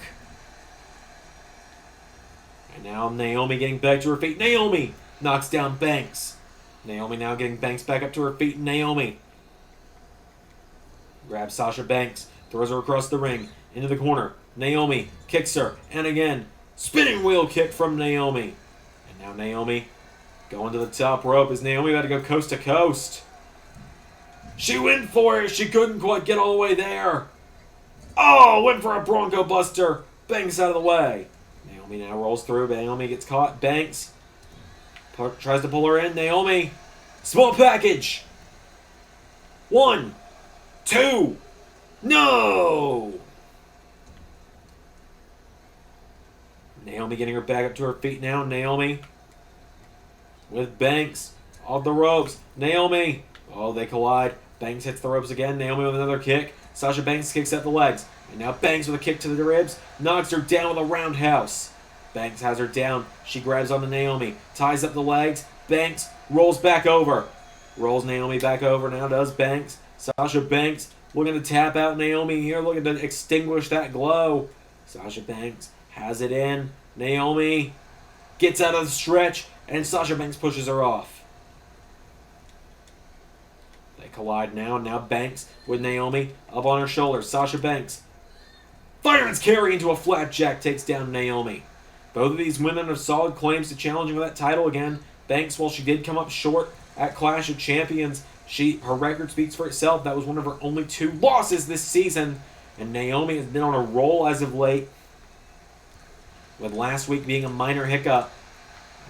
And now Naomi getting back to her feet. Naomi knocks down Banks. Naomi now getting Banks back up to her feet. Naomi grabs Sasha Banks. Throws her across the ring. Into the corner. Naomi kicks her. And again. Spinning wheel kick from Naomi. And now Naomi going to the top rope. Is Naomi about to go coast to coast? She went for it. She couldn't quite get all the way there. Oh, went for a Bronco Buster. Banks out of the way. Naomi now rolls through. Naomi gets caught. Banks tries to pull her in. Naomi. Small package. 1, 2. No! Naomi getting her back up to her feet now. Naomi with Banks off the ropes. Naomi. Oh, they collide. Banks hits the ropes again. Naomi with another kick. Sasha Banks kicks at the legs. And now Banks with a kick to the ribs. Knocks her down with a roundhouse. Banks has her down. She grabs onto Naomi. Ties up the legs. Banks rolls back over. Rolls Naomi back over. Now does Banks. Sasha Banks looking to tap out Naomi here. Looking to extinguish that glow. Sasha Banks has it in. Naomi gets out of the stretch. And Sasha Banks pushes her off. They collide now. Now Banks with Naomi up on her shoulders. Sasha Banks Fireman's carry into a flapjack takes down Naomi. Both of these women have solid claims to challenging for that title again. Banks, while she did come up short at Clash of Champions, her record speaks for itself. That was one of her only 2 losses this season. And Naomi has been on a roll as of late, with last week being a minor hiccup.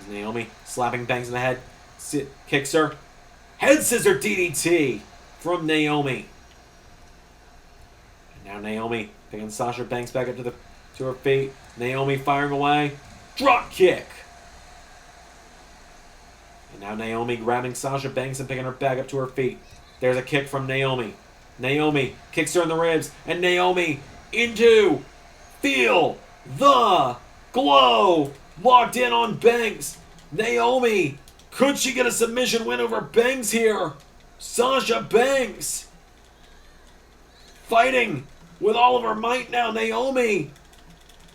Naomi slapping Banks in the head. Kicks her. Head scissor DDT from Naomi. And now Naomi picking Sasha Banks back up to her feet. Naomi firing away. Drop kick. And now Naomi grabbing Sasha Banks and picking her back up to her feet. There's a kick from Naomi. Naomi kicks her in the ribs. And Naomi into Feel the Glow. Locked in on Banks. Naomi, could she get a submission win over Banks here? Sasha Banks fighting with all of her might now. Naomi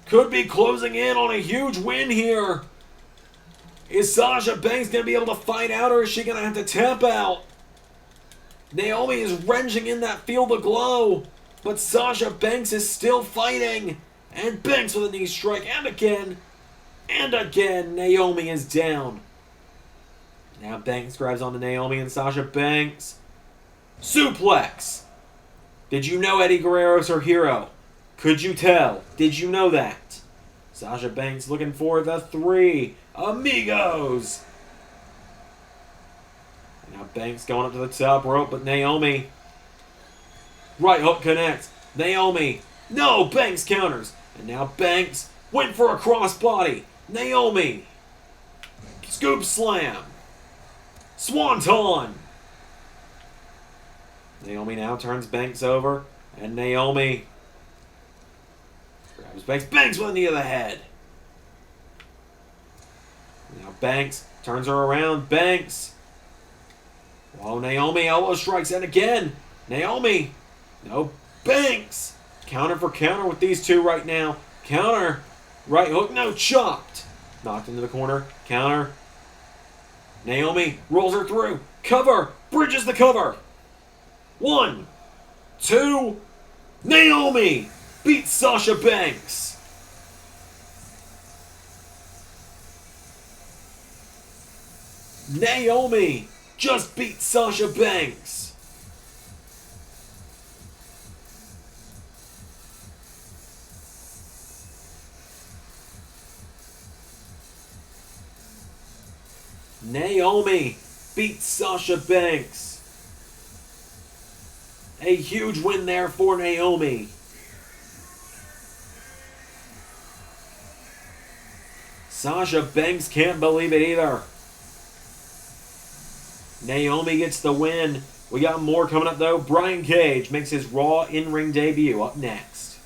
could be closing in on a huge win here. Is Sasha Banks going to be able to fight out, or is she going to have to tap out? Naomi is wrenching in that Feel the Glow, but Sasha Banks is still fighting. And Banks with a knee strike, and again, Naomi is down. Now Banks grabs onto Naomi and Sasha Banks. Suplex! Did you know Eddie Guerrero's her hero? Could you tell? Did you know that? Sasha Banks looking for the 3 Amigos. Now Banks going up to the top rope, but Naomi. Right hook connects. Naomi. No, Banks counters. And now Banks went for a crossbody. Naomi. Scoop slam. Swanton. Naomi now turns Banks over. And Naomi grabs Banks. Banks with a knee to the head. Now Banks turns her around. Banks. Whoa, Naomi elbow strikes. And again. Naomi. No, Banks. Counter for counter with these two right now. Counter. Right hook. No, chopped. Knocked into the corner. Counter. Naomi rolls her through. Cover. Bridges the cover. 1, 2. Naomi beats Sasha Banks. Naomi just beat Sasha Banks. Naomi beats Sasha Banks. A huge win there for Naomi. Sasha Banks can't believe it either. Naomi gets the win. We got more coming up though. Brian Cage makes his Raw in-ring debut up next.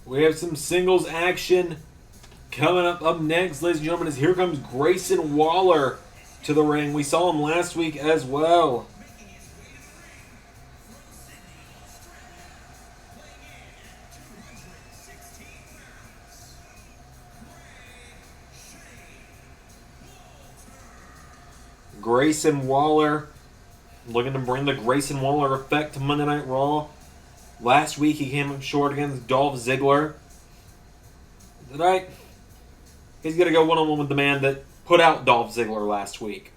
We have some singles action coming up next, ladies and gentlemen, as here comes Grayson Waller to the ring. We saw him last week as well. Grayson Waller looking to bring the Grayson Waller effect to Monday Night Raw. Last week he came up short against Dolph Ziggler. Tonight, he's going to go one-on-one with the man that put out Dolph Ziggler last week.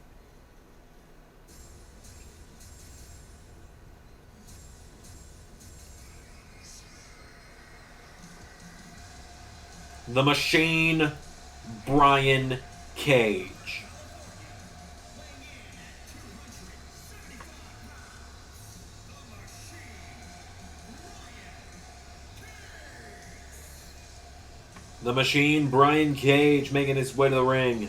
The Machine, Brian Cage. The Machine, Brian Cage, making his way to the ring.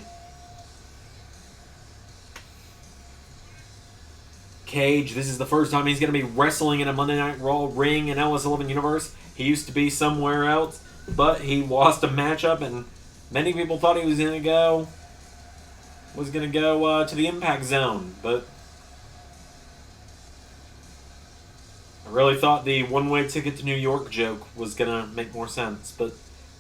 Cage, this is the first time he's going to be wrestling in a Monday Night Raw ring in LS11 Universe. He used to be somewhere else, but he lost a matchup, and many people thought he was going to go to the Impact Zone, but I really thought the one-way ticket to New York joke was going to make more sense, but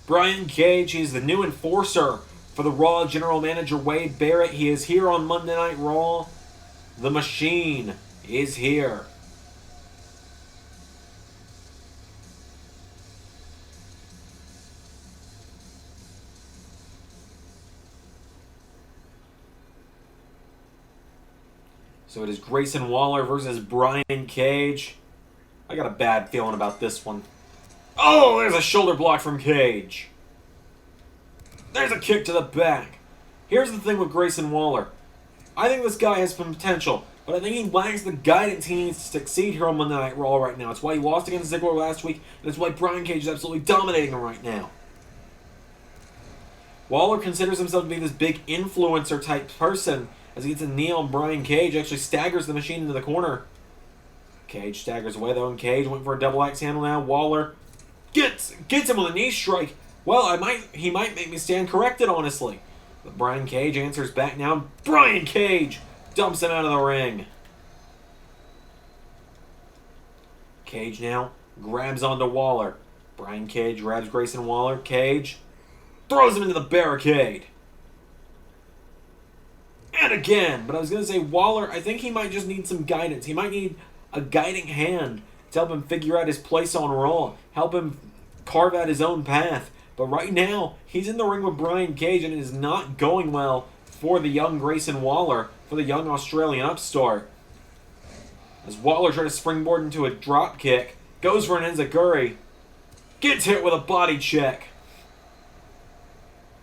Brian Cage, he's the new enforcer for the Raw General Manager Wade Barrett. He is here on Monday Night Raw. The Machine is here. So it is Grayson Waller versus Brian Cage. I got a bad feeling about this one. Oh, there's a shoulder block from Cage. There's a kick to the back. Here's the thing with Grayson Waller. I think this guy has some potential, but I think he lacks the guidance he needs to succeed here on Monday Night Raw right now. It's why he lost against Ziggler last week, and it's why Brian Cage is absolutely dominating him right now. Waller considers himself to be this big influencer type person. As he gets a knee on Brian Cage, actually staggers the Machine into the corner. Cage staggers away though, and Cage went for a double axe handle now. Waller gets him with a knee strike. Well, he might make me stand corrected, honestly. But Brian Cage answers back now. Brian Cage dumps him out of the ring. Cage now grabs onto Waller. Brian Cage grabs Grayson Waller. Cage throws him into the barricade. And again, but I was going to say Waller, I think he might just need some guidance. He might need a guiding hand to help him figure out his place on Raw, help him carve out his own path. But right now, he's in the ring with Brian Cage, and it is not going well for the young Grayson Waller, for the young Australian upstart. As Waller tries to springboard into a drop kick, goes for an enziguri, gets hit with a body check.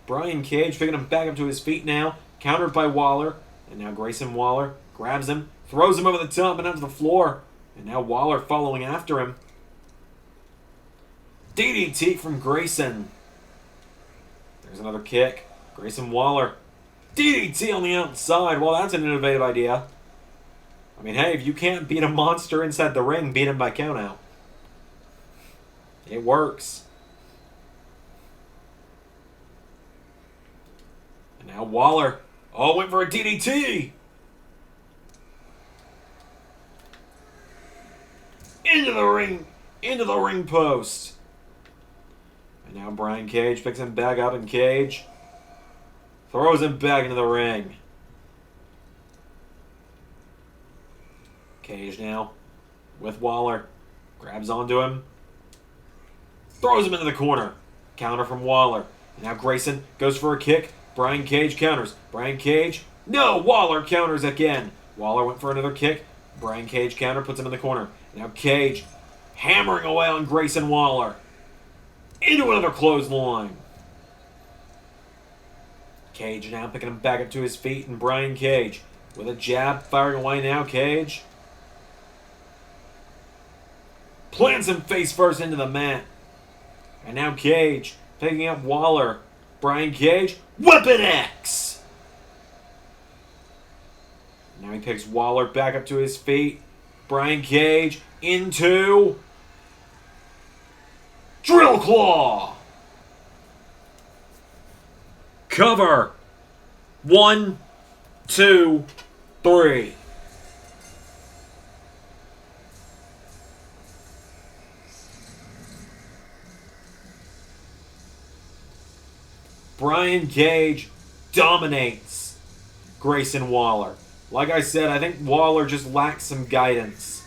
Brian Cage picking him back up to his feet now, countered by Waller, and now Grayson Waller grabs him, throws him over the top and onto the floor, and now Waller following after him. DDT from Grayson. There's another kick. Grayson Waller. DDT on the outside. Well, that's an innovative idea. I mean, hey, if you can't beat a monster inside the ring, beat him by countout. It works. And now Waller. Oh, went for a DDT. Into the ring post. And now Brian Cage picks him back up, and Cage throws him back into the ring. Cage now with Waller. Grabs onto him. Throws him into the corner. Counter from Waller. And now Grayson goes for a kick. Brian Cage counters. Brian Cage. No! Waller counters again. Waller went for another kick. Brian Cage counter, puts him in the corner. Now Cage hammering away on Grayson Waller. Into another clothesline. Cage now picking him back up to his feet, and Brian Cage with a jab firing away now. Cage plants him face first into the mat. And now Cage picking up Waller. Brian Cage, Weapon X! Now he picks Waller back up to his feet. Brian Cage into Drill Claw. Cover. 1, 2, 3. Brian Cage dominates Grayson Waller. Like I said, I think Waller just lacks some guidance.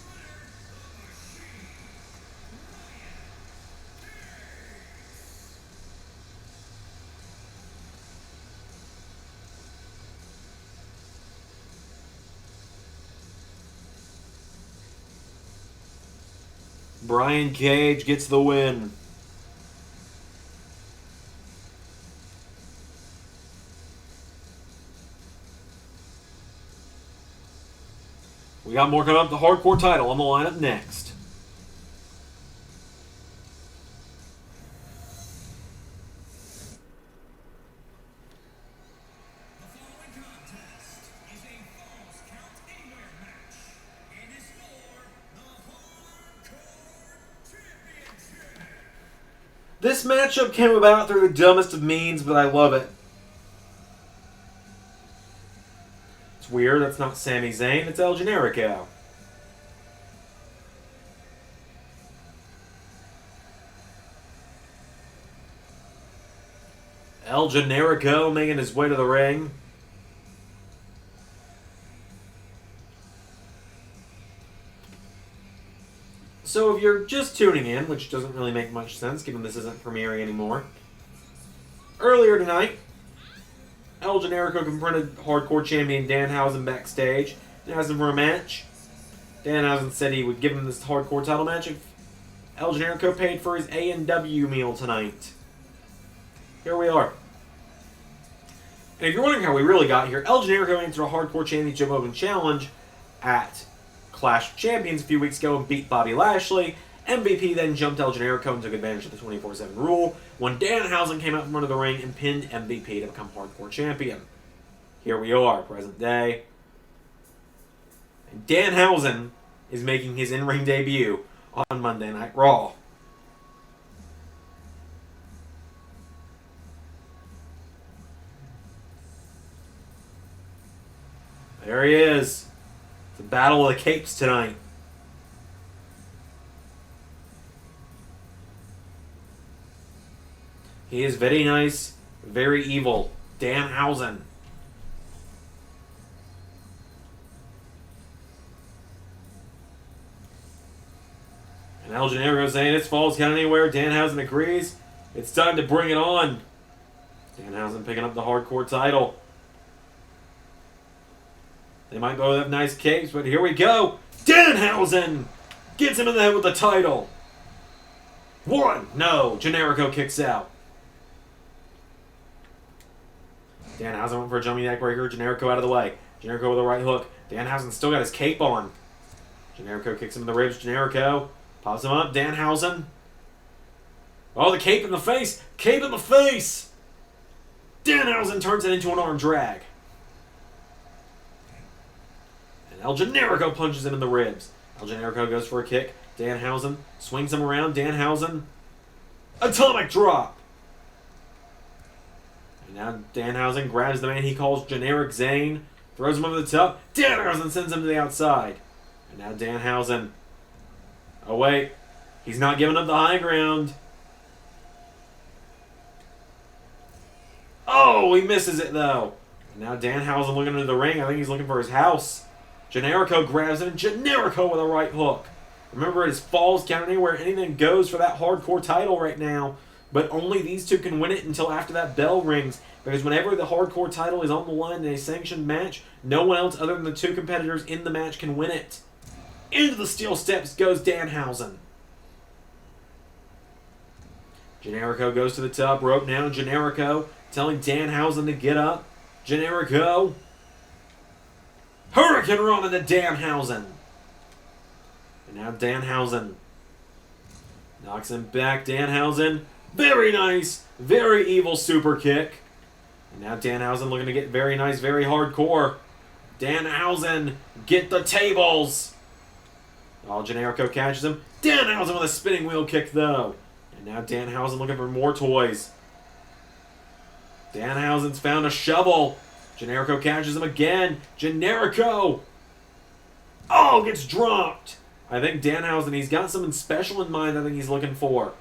Brian Cage gets the win. We got more coming up. The Hardcore title on the lineup next. This matchup came about through the dumbest of means, but I love it. It's weird, that's not Sami Zayn, it's El Generico. El Generico making his way to the ring. So if you're just tuning in, which doesn't really make much sense given this isn't premiering anymore, earlier tonight, El Generico confronted Hardcore Champion Danhausen backstage and asked him for a match. Danhausen said he would give him this Hardcore title match if El Generico paid for his A&W meal tonight. Here we are. And if you're wondering how we really got here, El Generico answered a Hardcore Championship Open Challenge at Clash of Champions a few weeks ago and beat Bobby Lashley. MVP then jumped El Generico and took advantage of the 24/7 rule when Danhausen came out from under the ring and pinned MVP to become Hardcore Champion. Here we are, present day. And Danhausen is making his in-ring debut on Monday Night Raw. There he is. The Battle of the Capes tonight. He is very nice, very evil. Danhausen. And El Generico saying it's falls count anywhere. Danhausen agrees. It's time to bring it on. Danhausen picking up the Hardcore title. They might both have nice capes, but here we go. Danhausen gets him in the head with the title. One. No. Generico kicks out. Danhausen went for a jumping neckbreaker. Generico out of the way. Generico with a right hook. Danhausen still got his cape on. Generico kicks him in the ribs. Generico pops him up. Danhausen. Oh, the cape in the face. Cape in the face. Danhausen turns it into an arm drag. El Generico punches him in the ribs. El Generico goes for a kick. Danhausen swings him around. Danhausen. Atomic drop. And now Danhausen grabs the man he calls Generic Zane. Throws him over the top. Danhausen sends him to the outside. And now Danhausen. Oh, wait. He's not giving up the high ground. Oh, he misses it, though. And now Danhausen looking into the ring. I think he's looking for his house. Generico grabs him, and Generico with a right hook. Remember, his falls count anywhere. Anything goes for that Hardcore title right now. But only these two can win it until after that bell rings. Because whenever the Hardcore title is on the line in a sanctioned match, no one else other than the two competitors in the match can win it. Into the steel steps goes Danhausen. Generico goes to the top rope now. Generico telling Danhausen to get up. Generico. Hurricane Run into Danhausen. And now Danhausen knocks him back. Danhausen. Very nice. Very evil super kick. And now Danhausen looking to get very nice, very hardcore. Danhausen. Get the tables. Oh, Generico catches him. Danhausen with a spinning wheel kick, though. And now Danhausen looking for more toys. Danhausen's found a shovel. Generico catches him again. Generico! Oh, gets dropped. I think Danhausen, he's got something special in mind I think he's looking for.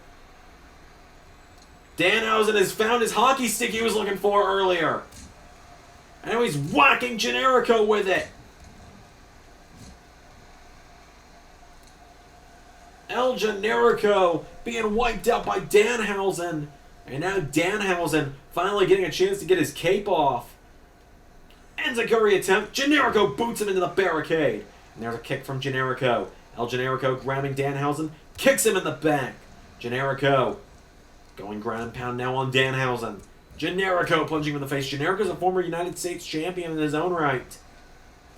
Danhausen has found his hockey stick he was looking for earlier. And now he's whacking Generico with it. El Generico being wiped out by Danhausen. And now Danhausen finally getting a chance to get his cape off. Enziguri attempt. Generico boots him into the barricade. And there's a kick from Generico. El Generico grabbing Danhausen. Kicks him in the back. Generico going ground and pound now on Danhausen. Generico punching him in the face. Generico's a former United States champion in his own right.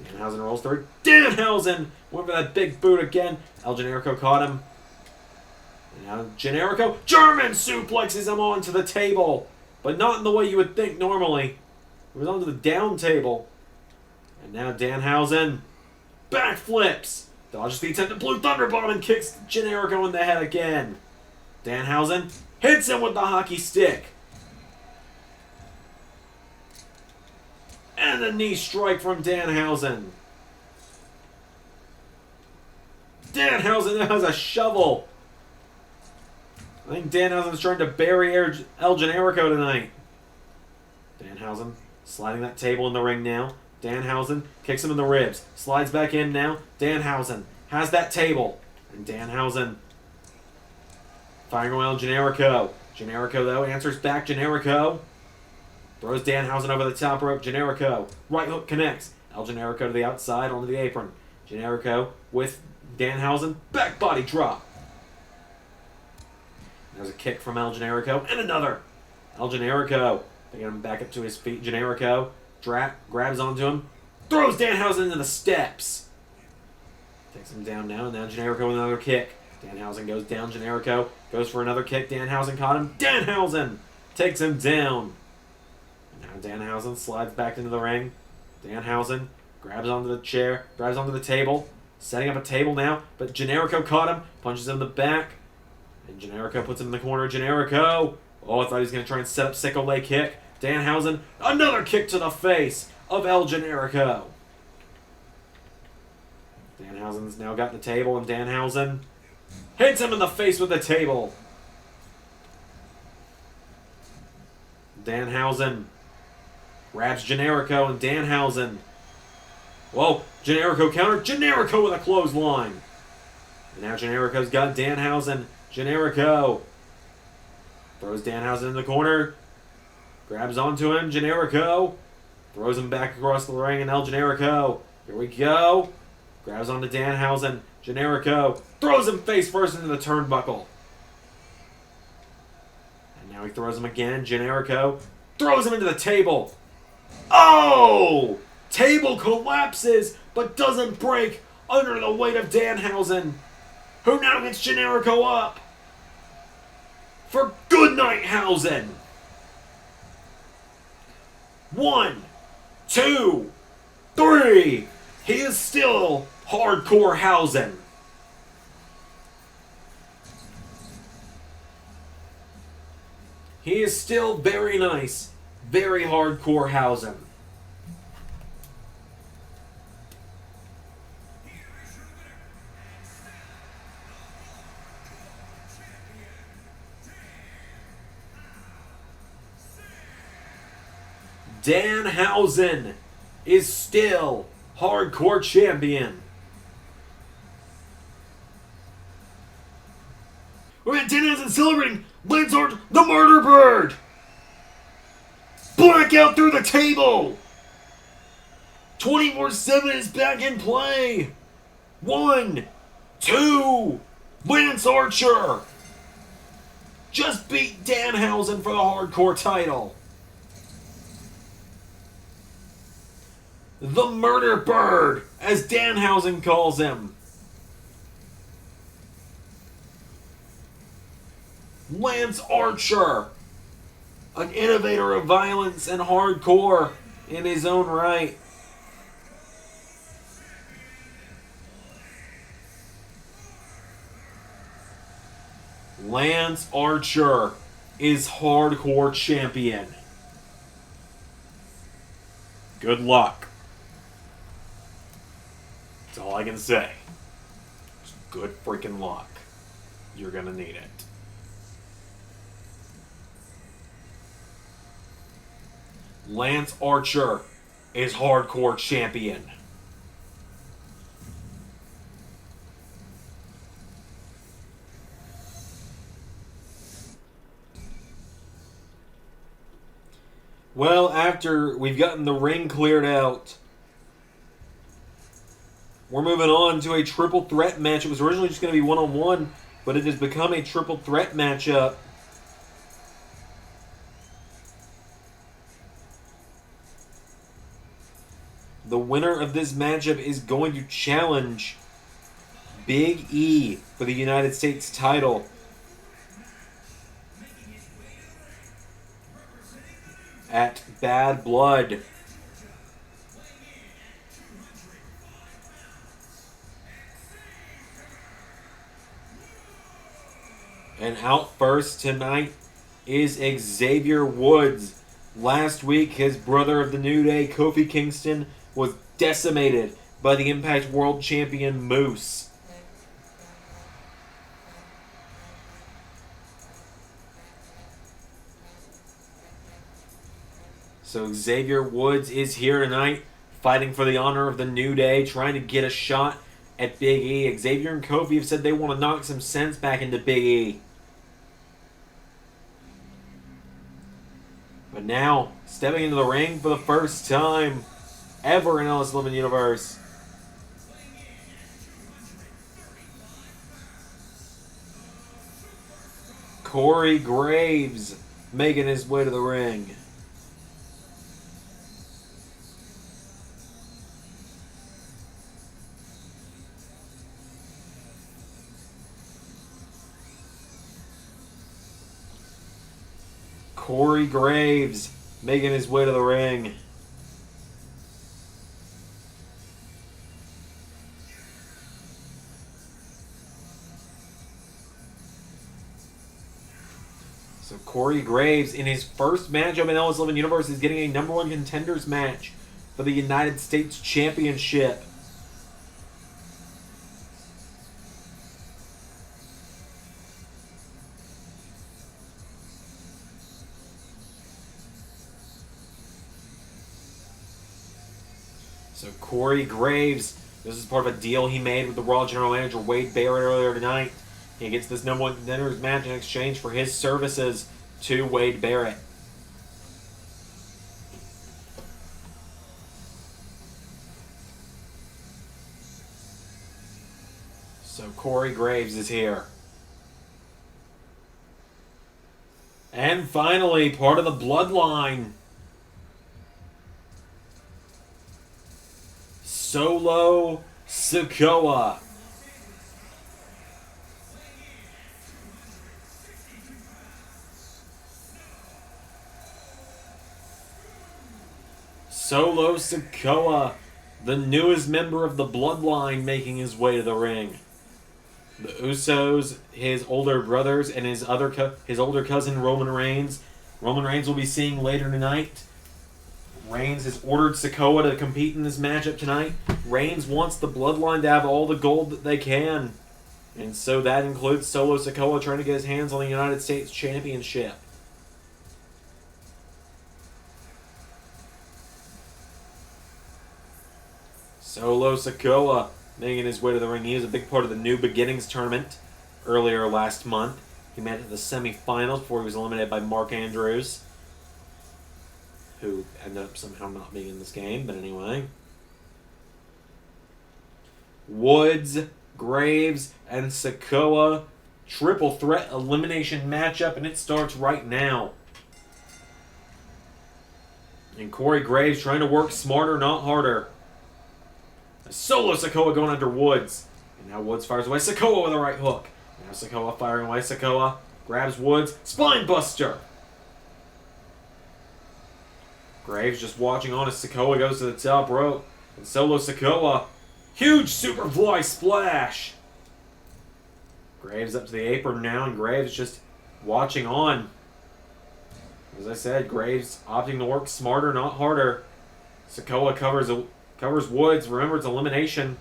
Danhausen rolls through. Danhausen went for that big boot again. El Generico caught him. And now Generico German suplexes him onto the table. But not in the way you would think normally. It was onto the down table. And now Danhausen backflips. Dodges the attempted Blue Thunder Bomb and kicks Generico in the head again. Danhausen hits him with the hockey stick. And the knee strike from Danhausen. Danhausen now has a shovel. I think Danhausen's trying to bury El Generico tonight. Danhausen sliding that table in the ring now. Danhausen kicks him in the ribs. Slides back in now. Danhausen has that table. And Danhausen firing away on Generico. Generico, though, answers back. Generico throws Danhausen over the top rope. Generico. Right hook connects. El Generico to the outside onto the apron. Generico with Danhausen. Back body drop. There's a kick from El Generico. And another. El Generico picking him back up to his feet. Generico grabs onto him. Throws Danhausen into the steps. Takes him down now. And now Generico with another kick. Danhausen goes down. Generico goes for another kick. Danhausen caught him. Danhausen takes him down. And now Danhausen slides back into the ring. Danhausen grabs onto the chair. Grabs onto the table. Setting up a table now. But Generico caught him. Punches him in the back. And Generico puts him in the corner. Generico. Oh, I thought he was going to try and set up sickle leg kick. Danhausen. Another kick to the face of El Generico. Danhausen's now got the table, and Danhausen hits him in the face with the table. Danhausen grabs Generico, and Danhausen. Whoa, Generico counter. Generico with a clothesline. And now Generico's got Danhausen. Generico throws Danhausen in the corner. Grabs onto him. Generico throws him back across the ring, and El Generico. Here we go. Grabs onto Danhausen. Generico throws him face first into the turnbuckle. And now he throws him again. Generico throws him into the table. Oh! Table collapses, but doesn't break under the weight of Danhausen, who now gets Generico up for Goodnighthausen. 1, 2, 3. He is still Hardcore Hausen. He is still very nice, very Hardcore Hausen. Danhausen is still Hardcore Champion. We're at Danhausen celebrating Lanzard the Murder Bird. Blackout through the table. 24/7 is back in play. 1, 2. Lance Archer just beat Danhausen for the Hardcore title. The Murder Bird, as Danhausen calls him. Lance Archer, an innovator of violence and hardcore in his own right. Lance Archer is Hardcore Champion. Good luck. That's all I can say. Just good freaking luck. You're gonna need it. Lance Archer is Hardcore Champion. Well, after we've gotten the ring cleared out, we're moving on to a triple threat match. It was originally just going to be one-on-one, but it has become a triple threat matchup. The winner of this matchup is going to challenge Big E for the United States title. At Bad Blood. And out first tonight is Xavier Woods. Last week, his brother of the New Day, Kofi Kingston, was decimated by the Impact World Champion Moose. So Xavier Woods is here tonight, fighting for the honor of the New Day, trying to get a shot at Big E. Xavier and Kofi have said they want to knock some sense back into Big E. But now, stepping into the ring for the first time ever in LS11 Universe, Corey Graves making his way to the ring. Corey Graves making his way to the ring. So Corey Graves, in his first matchup in LS11 Universe, is getting a #1 contenders match for the United States Championship. So Corey Graves, this is part of a deal he made with the Raw General Manager Wade Barrett earlier tonight. He gets this #1 contenders match in exchange for his services to Wade Barrett. So Corey Graves is here. And finally, part of the bloodline, Solo Sikoa. Solo Sikoa, the newest member of the bloodline, making his way to the ring. The Usos, his older brothers, and his older cousin Roman Reigns. Roman Reigns will be seeing later tonight. Reigns has ordered Sikoa to compete in this matchup tonight. Reigns wants the bloodline to have all the gold that they can. And so that includes Solo Sikoa trying to get his hands on the United States Championship. Solo Sikoa making his way to the ring. He was a big part of the New Beginnings tournament earlier last month. He made it to the semifinals before he was eliminated by Mark Andrews, who ended up somehow not being in this game, but anyway. Woods, Graves, and Sikoa. Triple threat elimination matchup, and it starts right now. And Corey Graves trying to work smarter, not harder. Solo Sikoa going under Woods. And now Woods fires away Sikoa with a right hook. Now Sikoa firing away. Sikoa grabs Woods. Spine buster. Graves just watching on as Sikoa goes to the top rope. And Solo Sikoa, huge superfly splash. Graves up to the apron now, and Graves just watching on. As I said, Graves opting to work smarter, not harder. Sikoa covers Woods. Remember, it's elimination.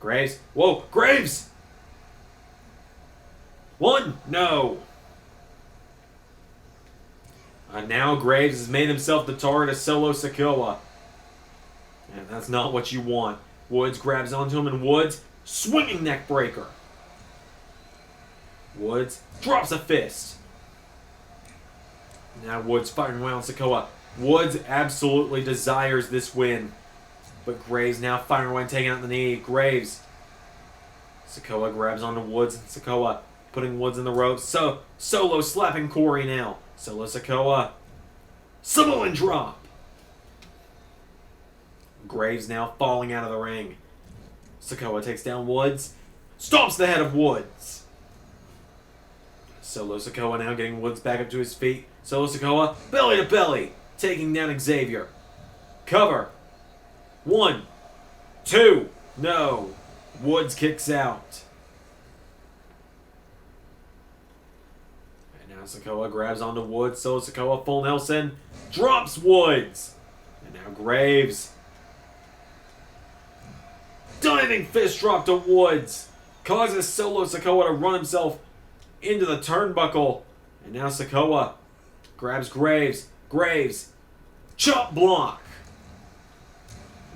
Graves. Whoa, Graves! One. No. And now Graves has made himself the target of Solo Sikoa. And that's not what you want. Woods grabs onto him, and Woods, swinging neck breaker. Woods drops a fist. Now Woods firing away on Sikoa. Woods absolutely desires this win. But Graves now firing away and taking out the knee. Graves. Sikoa grabs onto Woods, and Sikoa putting Woods in the ropes. So Solo slapping Corey now. Solo Sikoa. Samoan drop. Graves now falling out of the ring. Sikoa takes down Woods. Stomps the head of Woods. Solo Sikoa now getting Woods back up to his feet. Solo Sikoa, belly to belly, taking down Xavier. Cover. 1, 2, no. Woods kicks out. And now Sikoa grabs onto Woods. Solo Sikoa, full Nelson, drops Woods. And now Graves. Diving fist drop to Woods. Causes Solo Sikoa to run himself into the turnbuckle. And now Sikoa Grabs Graves. Graves. Chop block.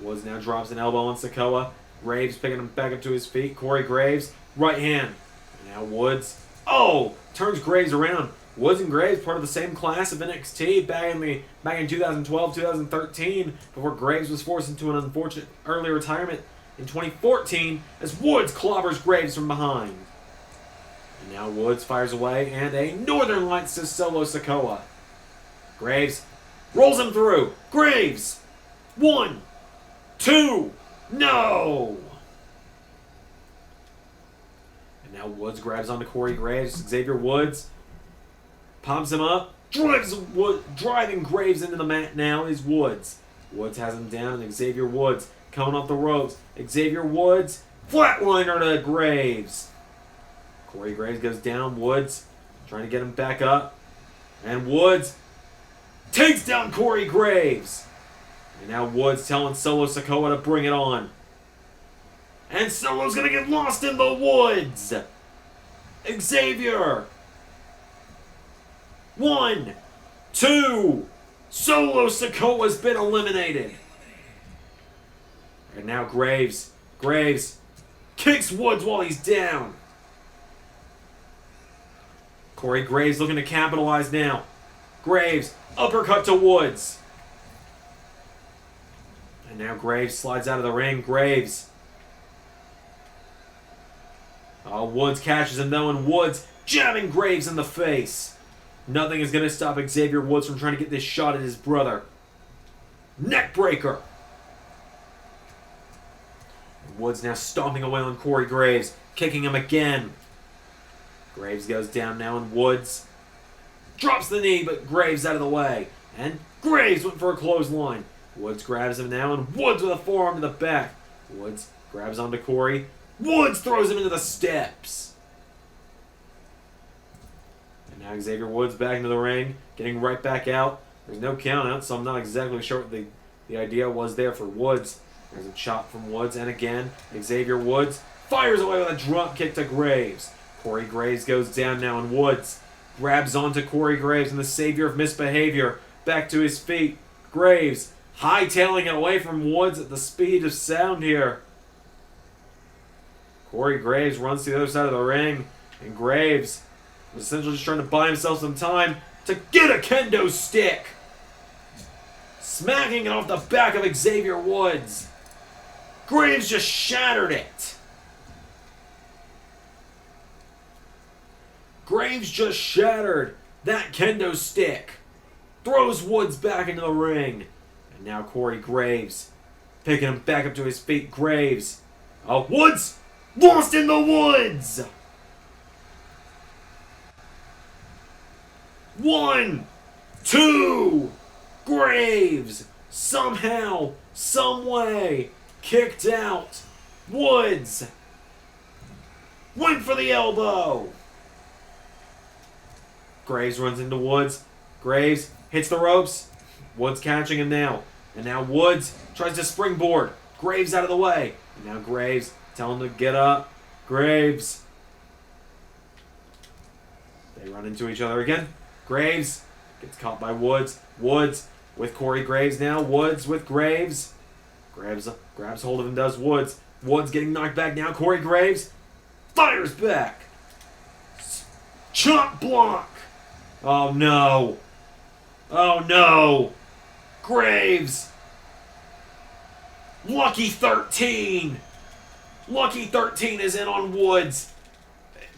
Woods now drops an elbow on Sikoa. Graves picking him back up to his feet. Corey Graves. Right hand. And now Woods. Oh! Turns Graves around. Woods and Graves part of the same class of NXT back in 2012, 2013, before Graves was forced into an unfortunate early retirement in 2014 as Woods clobbers Graves from behind. And now Woods fires away, and a Northern Lights to solo Sikoa. Graves rolls him through. Graves! 1, 2, no! And now Woods grabs onto Corey Graves. Xavier Woods pops him up. Driving Graves into the mat now is Woods. Woods has him down, and Xavier Woods coming off the ropes. Xavier Woods, flatliner to Graves. Corey Graves goes down. Woods trying to get him back up. And Woods takes down Corey Graves. And now Woods telling Solo Sikoa to bring it on. And Solo's going to get lost in the woods. Xavier. 1, 2. Solo Sikoa's been eliminated. And now Graves. Graves kicks Woods while he's down. Corey Graves looking to capitalize now. Graves, uppercut to Woods. And now Graves slides out of the ring. Graves. Oh, Woods catches him though, and Woods jabbing Graves in the face. Nothing is going to stop Xavier Woods from trying to get this shot at his brother. Neckbreaker. Woods now stomping away on Corey Graves, kicking him again. Graves goes down now, and Woods drops the knee, but Graves out of the way. And Graves went for a clothesline. Woods grabs him now, and Woods with a forearm to the back. Woods grabs onto Corey. Woods throws him into the steps. And now Xavier Woods back into the ring, getting right back out. There's no count out, so I'm not exactly sure what the idea was there for Woods. There's a chop from Woods, and again, Xavier Woods fires away with a drop kick to Graves. Corey Graves goes down now, and Woods grabs onto Corey Graves, and the savior of misbehavior back to his feet. Graves hightailing it away from Woods at the speed of sound here. Corey Graves runs to the other side of the ring, and Graves was essentially just trying to buy himself some time to get a kendo stick. Smacking it off the back of Xavier Woods. Graves just shattered it. Graves just shattered that kendo stick. Throws Woods back into the ring. And now Corey Graves picking him back up to his feet. Graves. Oh, Woods! Lost in the woods! 1, 2. Graves somehow, someway kicked out. Woods went for the elbow. Graves runs into Woods. Graves hits the ropes. Woods catching him now. And now Woods tries to springboard. Graves out of the way. And now Graves telling him to get up. Graves. They run into each other again. Graves gets caught by Woods. Woods with Corey Graves now. Woods with Graves. Grabs hold of him, does Woods. Woods getting knocked back now. Corey Graves fires back. Chop block. Oh no. Oh no. Graves. Lucky 13. Lucky 13 is in on Woods.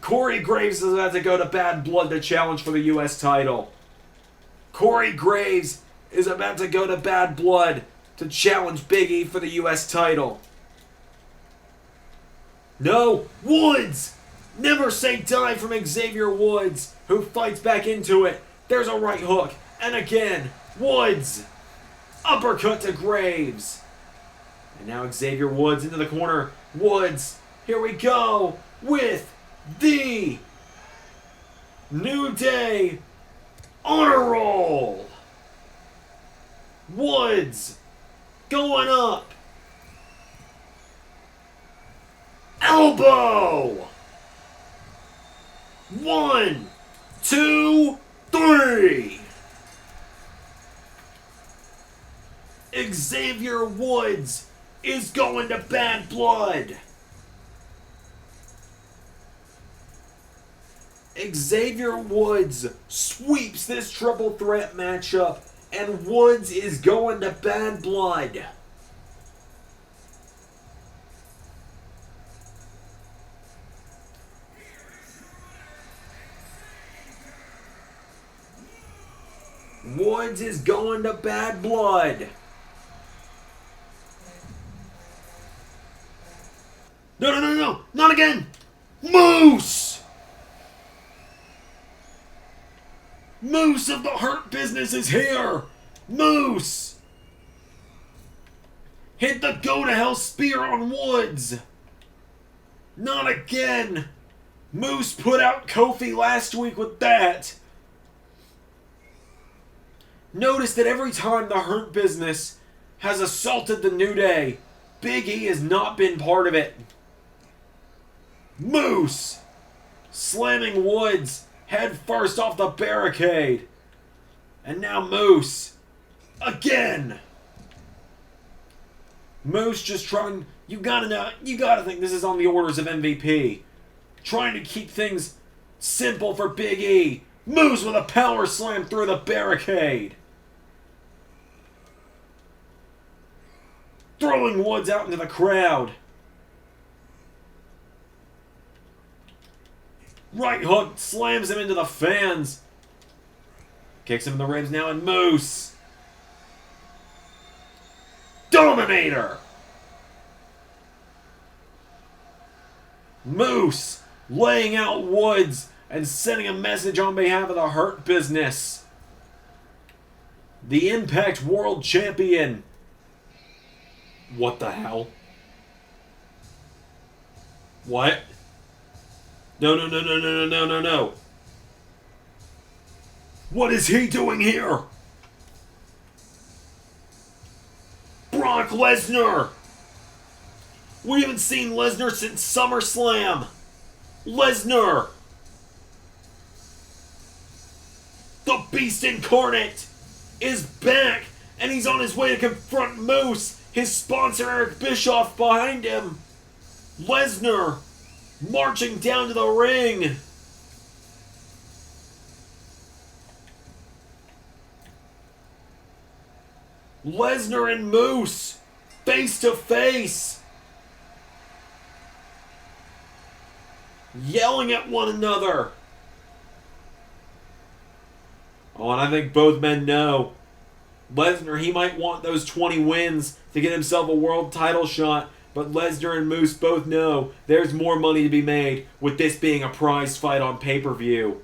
Corey Graves is about to go to Bad Blood to challenge for the U.S. title. Corey Graves is about to go to Bad Blood to challenge Big E for the U.S. title. No, Woods! Never say die from Xavier Woods, who fights back into it. There's a right hook, and again, Woods! Uppercut to Graves. And now Xavier Woods into the corner. Woods, here we go, with the New Day Honor Roll. Woods going up. Elbow. 1, 2, 3. Xavier Woods is going to Bad Blood. Xavier Woods sweeps this triple threat matchup, and Woods is going to Bad Blood. Woods is going to Bad Blood. No, not again. Moose! Moose of the Hurt Business is here. Moose! Hit the go-to-hell spear on Woods. Not again. Moose put out Kofi last week with that. Notice that every time the Hurt Business has assaulted the New Day, Big E has not been part of it. Moose slamming Woods head first off the barricade. And now Moose again. Moose just trying, you gotta think this is on the orders of MVP. Trying to keep things simple for Big E. Moose with a power slam through the barricade. Throwing Woods out into the crowd. Right hook slams him into the fans. Kicks him in the ribs now, and Moose. Dominator. Moose laying out Woods and sending a message on behalf of the Hurt Business. The Impact World Champion. What the hell? What? No. What is he doing here? Brock Lesnar! We haven't seen Lesnar since SummerSlam! Lesnar! The Beast Incarnate is back, and he's on his way to confront Moose, his sponsor Eric Bischoff behind him. Lesnar marching down to the ring. Lesnar and Moose face to face, yelling at one another. Oh, and I think both men know Lesnar, he might want those 20 wins to get himself a world title shot, but Lesnar and Moose both know there's more money to be made with this being a prize fight on pay-per-view.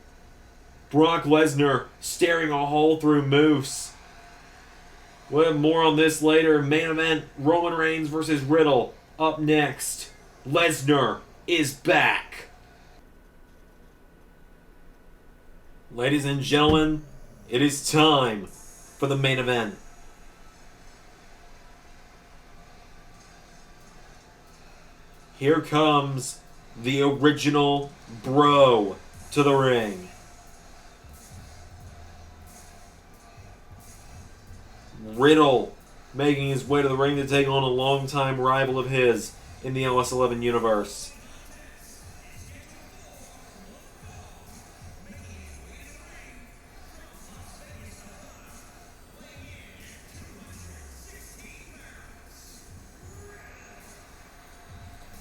Brock Lesnar staring a hole through Moose. We'll have more on this later. Main event, Roman Reigns versus Riddle. Up next, Lesnar is back. Ladies and gentlemen, it is time for the main event. Here comes the original bro to the ring. Riddle making his way to the ring to take on a longtime rival of his in the LS11 Universe.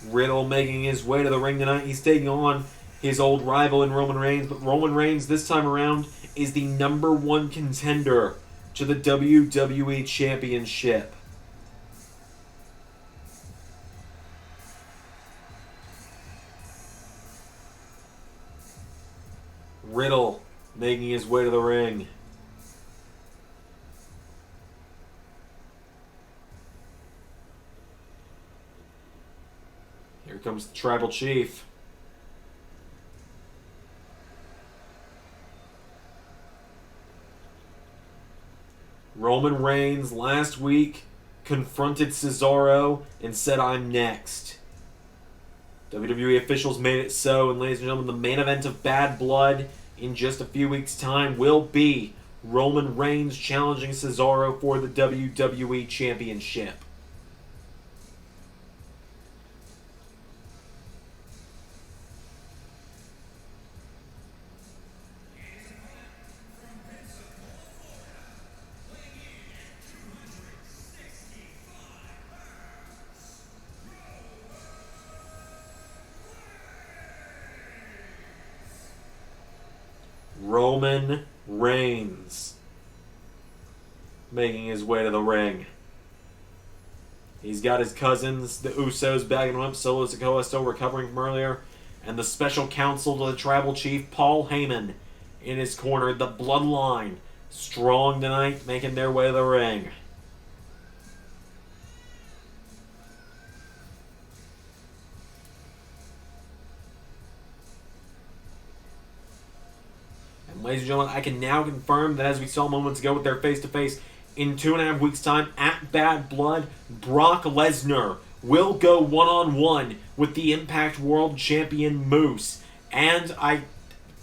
Riddle making his way to the ring tonight. He's taking on his old rival in Roman Reigns, but Roman Reigns this time around is the #1 contender to the WWE Championship. Riddle making his way to the ring. Here comes the Tribal Chief. Roman Reigns last week confronted Cesaro and said, "I'm next." WWE officials made it so, and ladies and gentlemen, the main event of Bad Blood in just a few weeks' time will be Roman Reigns challenging Cesaro for the WWE Championship. Roman Reigns making his way to the ring. He's got his cousins, the Usos, bagging him up. Solo Sikoa still recovering from earlier. And the special counsel to the tribal chief, Paul Heyman, in his corner. The Bloodline, strong tonight, making their way to the ring. Ladies and gentlemen, I can now confirm that as we saw moments ago with their face-to-face, in 2.5 weeks' time at Bad Blood, Brock Lesnar will go one-on-one with the Impact World Champion Moose. And I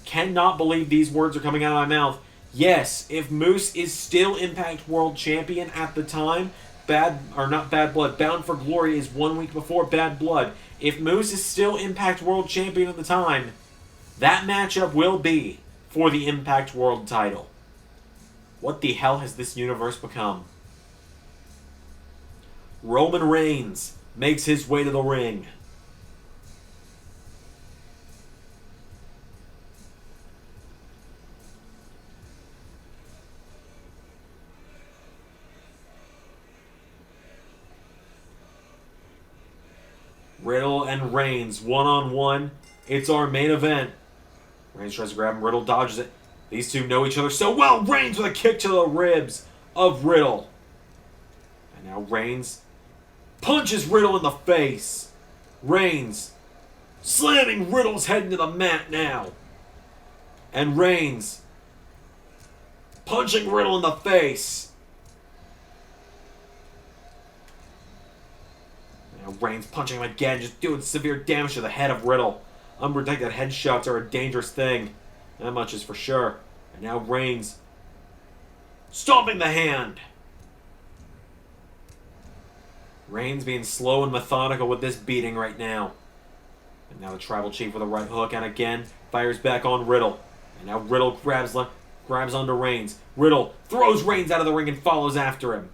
cannot believe these words are coming out of my mouth. Yes, if Moose is still Impact World Champion at the time, Bound for Glory is 1 week before Bad Blood. If Moose is still Impact World Champion at the time, that matchup will be for the Impact World title. What the hell has this universe become? Roman Reigns makes his way to the ring. Riddle and Reigns one-on-one. It's our main event. Reigns tries to grab him. Riddle dodges it. These two know each other so well. Reigns with a kick to the ribs of Riddle. And now Reigns punches Riddle in the face. Reigns slamming Riddle's head into the mat now. And Reigns punching Riddle in the face. Now Reigns punching him again, just doing severe damage to the head of Riddle. Unprotected headshots are a dangerous thing. That much is for sure. And now Reigns stomping the hand. Reigns being slow and methodical with this beating right now. And now the tribal chief with a right hook and again fires back on Riddle. And now Riddle grabs onto Reigns. Riddle throws Reigns out of the ring and follows after him.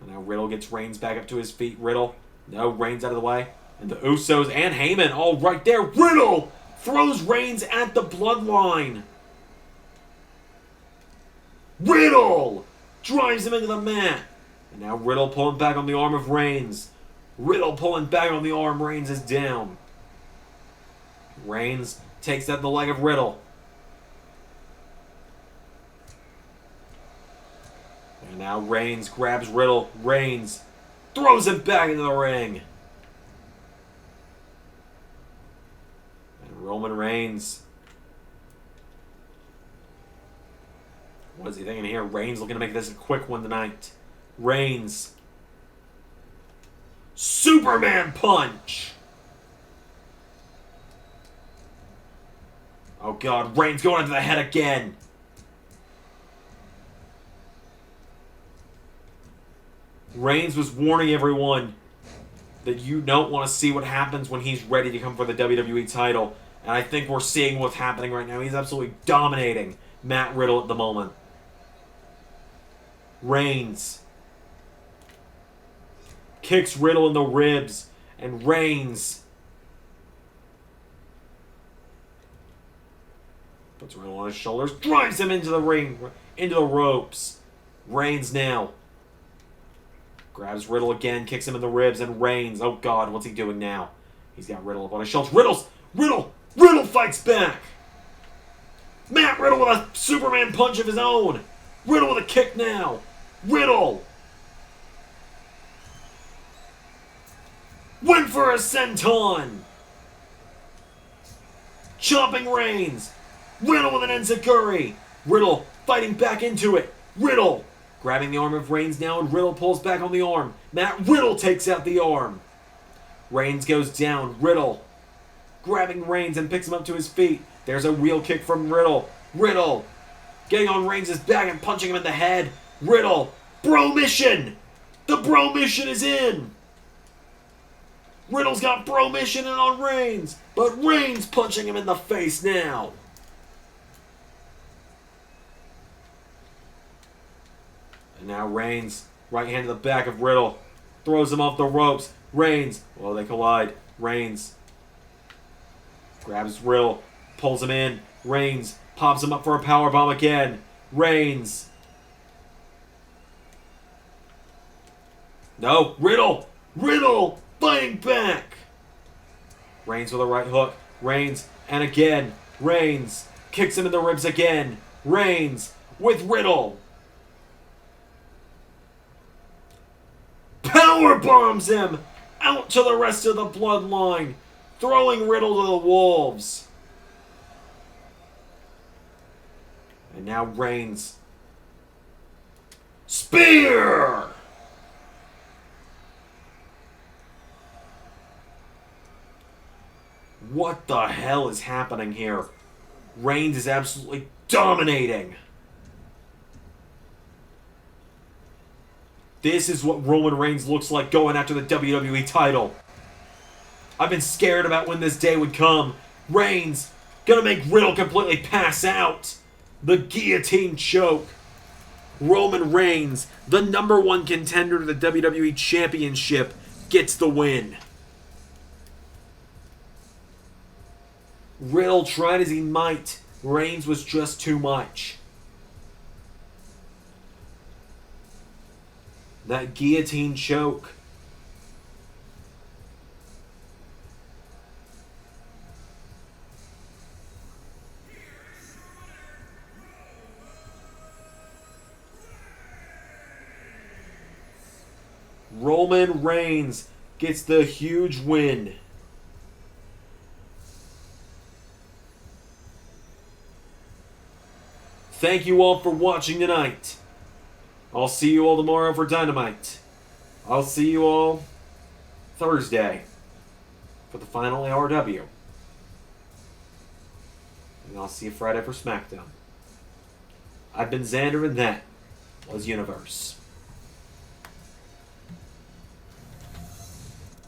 And now Riddle gets Reigns back up to his feet. Riddle, no, Reigns out of the way. And the Usos and Heyman all right there. Riddle throws Reigns at the Bloodline. Riddle drives him into the mat. And now Riddle pulling back on the arm of Reigns. Riddle pulling back on the arm. Reigns is down. Reigns takes out the leg of Riddle. And now Reigns grabs Riddle. Reigns throws him back into the ring. Roman Reigns. What is he thinking here? Reigns looking to make this a quick one tonight. Reigns. Superman punch. Oh God, Reigns going into the head again. Reigns was warning everyone that you don't want to see what happens when he's ready to come for the WWE title. And I think we're seeing what's happening right now. He's absolutely dominating Matt Riddle at the moment. Reigns kicks Riddle in the ribs. And Reigns puts Riddle on his shoulders. Drives him into the ring. Into the ropes. Reigns now grabs Riddle again. Kicks him in the ribs. And Reigns. Oh God, what's he doing now? He's got Riddle up on his shoulders. Riddle fights back. Matt Riddle with a Superman punch of his own. Riddle with a kick now. Riddle went for a senton. Chopping Reigns. Riddle with an enziguri. Riddle fighting back into it. Riddle grabbing the arm of Reigns now, and Riddle pulls back on the arm. Matt Riddle takes out the arm. Reigns goes down. Riddle grabbing Reigns and picks him up to his feet. There's a wheel kick from Riddle. Riddle Getting on Reigns' back and punching him in the head. Riddle. Bro mission! The bro mission is in! Riddle's got bro mission in on Reigns. But Reigns punching him in the face now. And now Reigns, right hand to the back of Riddle. Throws him off the ropes. Reigns. Oh, they collide. Reigns grabs Riddle. Pulls him in. Reigns pops him up for a powerbomb again. Reigns. No. Riddle. Riddle fighting back. Reigns with a right hook. Reigns. And again. Reigns. Kicks him in the ribs again. Reigns with Riddle. Power bombs him out to the rest of the bloodline, throwing Riddle to the wolves. And now Reigns. Spear! What the hell is happening here? Reigns is absolutely dominating. This is what Roman Reigns looks like going after the WWE title. I've been scared about when this day would come. Reigns gonna make Riddle completely pass out. The guillotine choke. Roman Reigns, the #1 contender to the WWE Championship, gets the win. Riddle tried as he might. Reigns was just too much. That guillotine choke. Roman Reigns gets the huge win. Thank you all for watching tonight. I'll see you all tomorrow for Dynamite. I'll see you all Thursday for the final ARW. And I'll see you Friday for SmackDown. I've been Xander, and that was Universe.